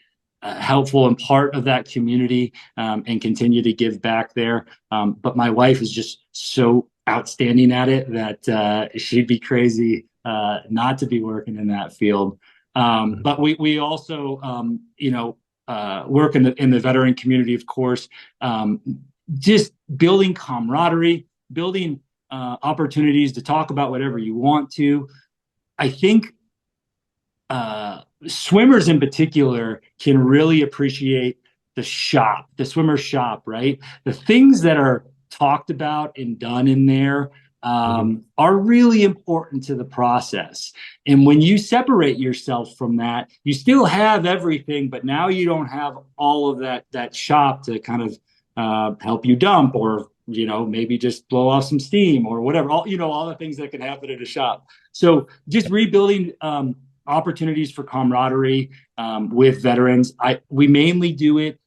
helpful and part of that community, and continue to give back there. But my wife is just so outstanding at it that she'd be crazy not to be working in that field. But we also, work in the veteran community, of course, just building camaraderie, building opportunities to talk about whatever you want to. I think swimmers in particular can really appreciate the swimmer shop, right? The things that are talked about and done in there are really important to the process. And when you separate yourself from that, you still have everything, but now you don't have all of that shop to kind of help you dump, or maybe just blow off some steam or whatever. All the things that can happen at a shop. So just rebuilding opportunities for camaraderie with veterans. We mainly do it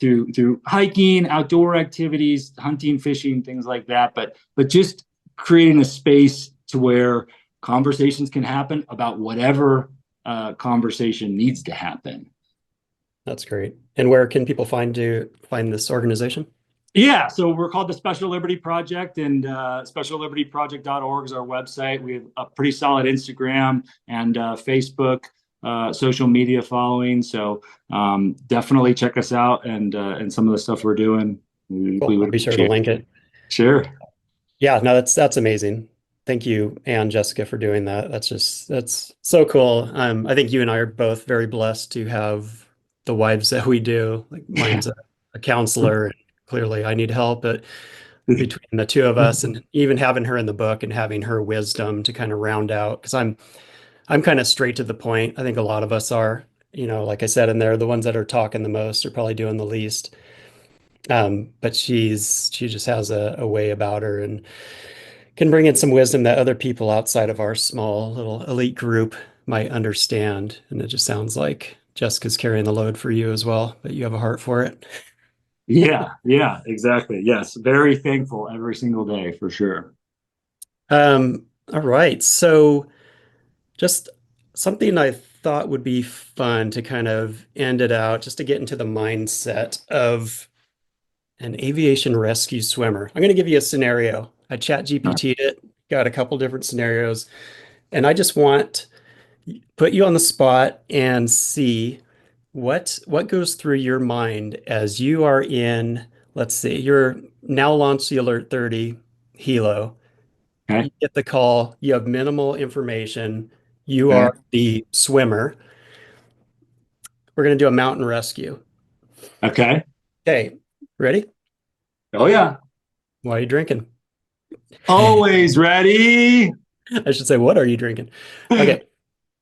through hiking, outdoor activities, hunting, fishing, things like that. But just creating a space to where conversations can happen about whatever conversation needs to happen. That's great. And where can people find this organization? Yeah, so we're called the Special Liberty Project, and speciallibertyproject.org is our website. We have a pretty solid Instagram and Facebook social media following. So definitely check us out and some of the stuff we're doing. Cool. I'll be sure to link it. Sure. Yeah, no, that's amazing. Thank you, and Jessica, for doing that. That's so cool. I think you and I are both very blessed to have the wives that we do. Like mine's a counselor. Clearly I need help, but between the two of us, and even having her in the book and having her wisdom to kind of round out, because I'm kind of straight to the point. I think a lot of us are, like I said in there, the ones that are talking the most are probably doing the least. But she just has a way about her and can bring in some wisdom that other people outside of our small little elite group might understand. And it just sounds like Jessica's carrying the load for you as well, but you have a heart for it. Yeah, exactly. Yes, very thankful every single day for sure. All right. So just something I thought would be fun to kind of end it out, just to get into the mindset of an aviation rescue swimmer. I'm going to give you a scenario. I chat GPT'd it, got a couple different scenarios, and I just want put you on the spot and see what goes through your mind as you are in, let's see, you're now launched the Alert 30 helo. You Okay. get the call, you have minimal information, you Okay. are the swimmer. We're going to do a mountain rescue. Okay. Okay, ready? Oh yeah. Why are you drinking? Always ready. I should say, what are you drinking? Okay.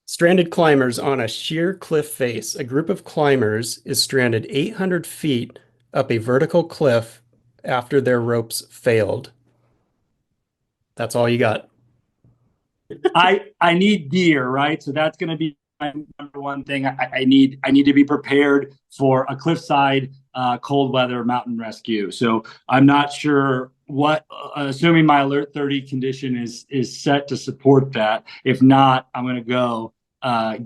Stranded climbers on a sheer cliff face. A group of climbers is stranded 800 feet up a vertical cliff after their ropes failed. That's all you got. I need gear, right? So that's going to be my number one thing. I need to be prepared for a cliffside cold weather mountain rescue. So I'm not sure what, assuming my Alert 30 condition is set to support that. If not, I'm going to go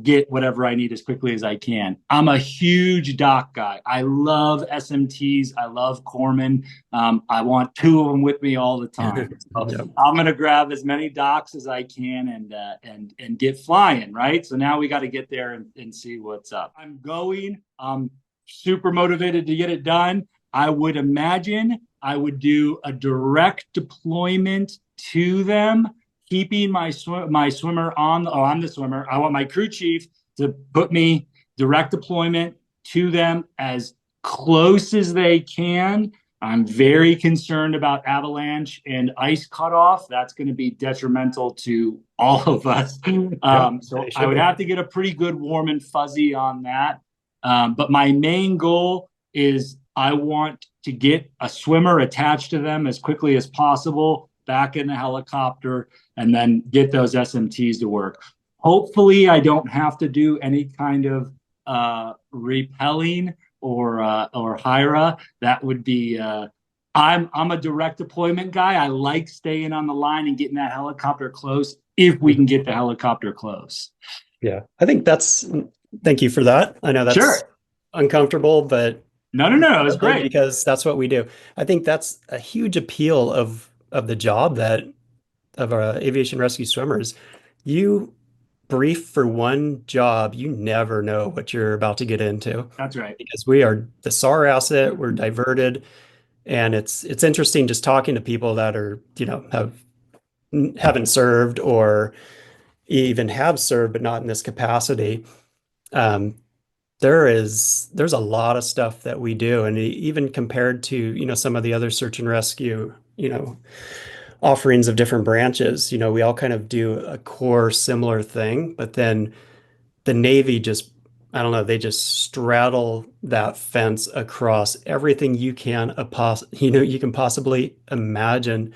get whatever I need as quickly as I can. I'm a huge dock guy. I love SMTs. I love corpsmen. I want two of them with me all the time. So Yep. I'm going to grab as many docks as I can and get flying. Right. So now we got to get there and see what's up. I'm going. I'm super motivated to get it done. I would imagine I would do a direct deployment to them, keeping my swimmer on. Oh, I'm the swimmer. I want my crew chief to put me direct deployment to them as close as they can. I'm very concerned about avalanche and ice cutoff. That's going to be detrimental to all of us. So I would have to get a pretty good warm and fuzzy on that. But my main goal is I want to get a swimmer attached to them as quickly as possible, back in the helicopter, and then get those SMTs to work. Hopefully, I don't have to do any kind of repelling or HIRA. That would be. I'm a direct deployment guy. I like staying on the line and getting that helicopter close if we can get the helicopter close. Yeah, I think that's. Thank you for that. I know that's sure uncomfortable, but no, it was great because that's what we do. I think that's a huge appeal of the job that of our aviation rescue swimmers. You brief for one job, you never know what you're about to get into. That's right. Because we are the SAR asset, we're diverted. And it's interesting just talking to people that are, haven't served or even have served, but not in this capacity. There's a lot of stuff that we do. And even compared to, some of the other search and rescue, offerings of different branches, we all kind of do a core similar thing, but then the Navy just, I don't know, they just straddle that fence across everything you can you can possibly imagine.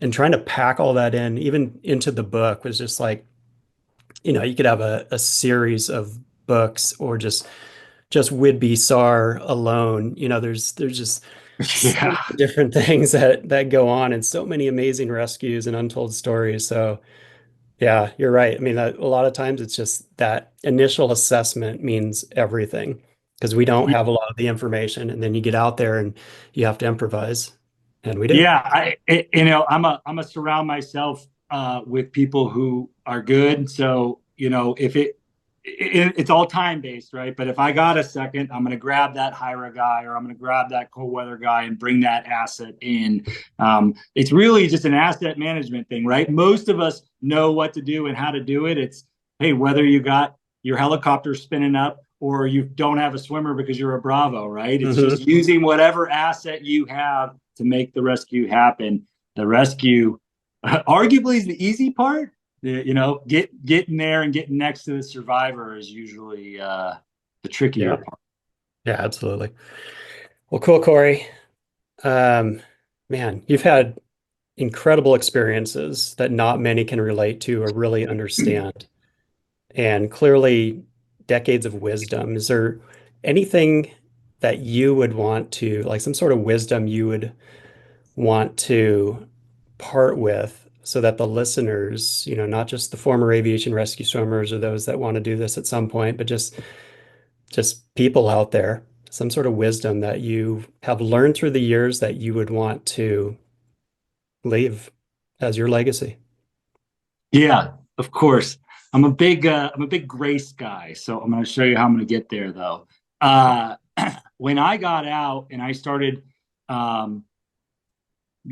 And trying to pack all that in, even into the book, was just like, you could have a series of books or just Whidbey SAR alone. There's just so many different things that go on and so many amazing rescues and untold stories. So yeah, you're right. I mean, a lot of times it's just that initial assessment means everything because we don't have a lot of the information, and then you get out there and you have to improvise, and we do. Yeah, I'm a surround myself with people who are good. So if it's all time based, right? But if I got a second, I'm going to grab that HIRA guy or I'm going to grab that cold weather guy and bring that asset in. It's really just an asset management thing, right? Most of us know what to do and how to do it. It's, hey, whether you got your helicopter spinning up or you don't have a swimmer because you're a Bravo, right? It's just using whatever asset you have to make the rescue happen. The rescue arguably is the easy part. Getting there and getting next to the survivor is usually the trickier part. Yeah, absolutely. Well, cool, Cory. Man, you've had incredible experiences that not many can relate to or really understand. And clearly decades of wisdom, is there anything that you would want to, like some sort of wisdom you would want to part with so that the listeners, not just the former aviation rescue swimmers or those that want to do this at some point, but just people out there, some sort of wisdom that you have learned through the years that you would want to leave as your legacy? Yeah, of course. I'm a big grace guy, so I'm going to show you how I'm going to get there, though. When I got out and I started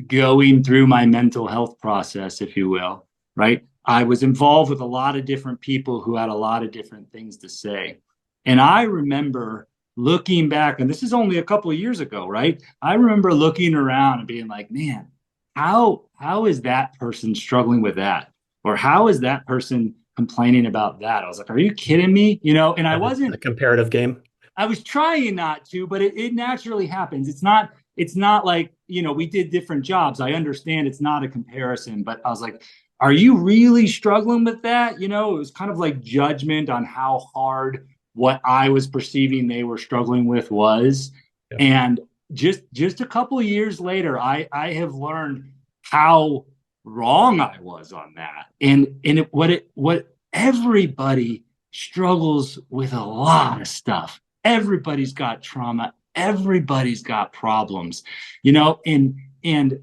going through my mental health process, if you will, right? I was involved with a lot of different people who had a lot of different things to say. And I remember looking back, and this is only a couple of years ago, right? I remember looking around and being like, man, how is that person struggling with that? Or how is that person complaining about that? I was like, are you kidding me? And I wasn't a comparative game. I was trying not to, but it naturally happens. It's not like, we did different jobs. I understand it's not a comparison, but I was like, are you really struggling with that? It was kind of like judgment on how hard what I was perceiving they were struggling with was. Yeah. And just a couple of years later, I have learned how wrong I was on that. And what everybody struggles with a lot of stuff. Everybody's got trauma. Everybody's got problems, and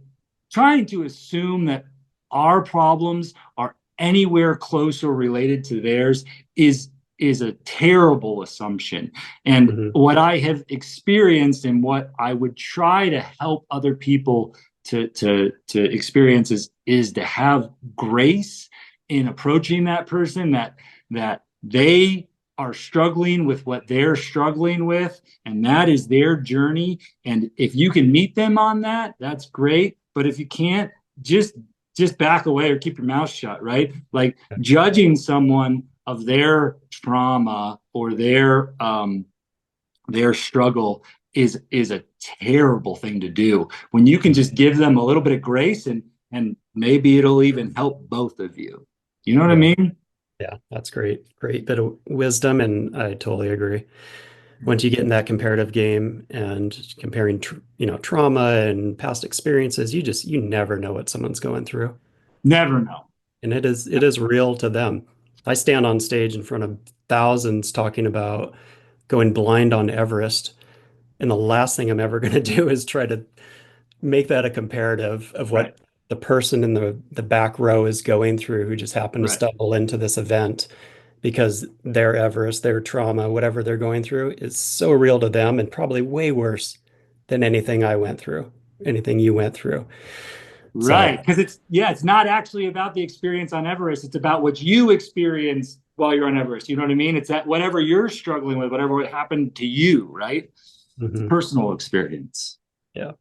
trying to assume that our problems are anywhere close or related to theirs is a terrible assumption. And what I have experienced and what I would try to help other people to experience is to have grace in approaching that person, that they are struggling with what they're struggling with, and that is their journey. And if you can meet them on that, that's great. But if you can't, just back away or keep your mouth shut, right? Like judging someone of their trauma or their struggle is a terrible thing to do, when you can just give them a little bit of grace and maybe it'll even help both of you. You know what I mean? Yeah, that's great. Great bit of wisdom. And I totally agree. Once you get in that comparative game and comparing, trauma and past experiences, you never know what someone's going through. Never know. And it is real to them. I stand on stage in front of thousands talking about going blind on Everest. And the last thing I'm ever going to do is try to make that a comparative of what the person in the back row is going through, who just happened to stumble into this event, because their Everest, their trauma, whatever they're going through is so real to them and probably way worse than anything I went through, anything you went through. Right. Because it's not actually about the experience on Everest. It's about what you experienced while you're on Everest. You know what I mean? It's that whatever you're struggling with, whatever happened to you, right? It's personal experience. Yeah.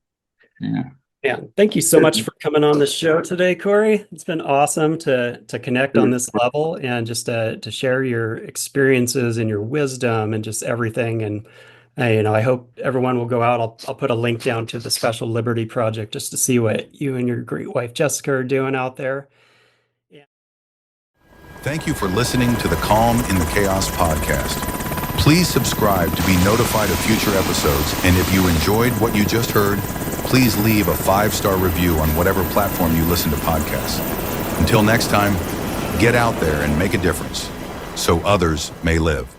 Yeah. Yeah. Thank you so much for coming on the show today, Cory. It's been awesome to connect on this level and just to share your experiences and your wisdom and just everything. And I hope everyone will go out. I'll put a link down to the Special Liberty Project just to see what you and your great wife Jessica are doing out there. Yeah. Thank you for listening to the Calm in the Chaos podcast. Please subscribe to be notified of future episodes. And if you enjoyed what you just heard, please leave a 5-star review on whatever platform you listen to podcasts. Until next time, get out there and make a difference so others may live.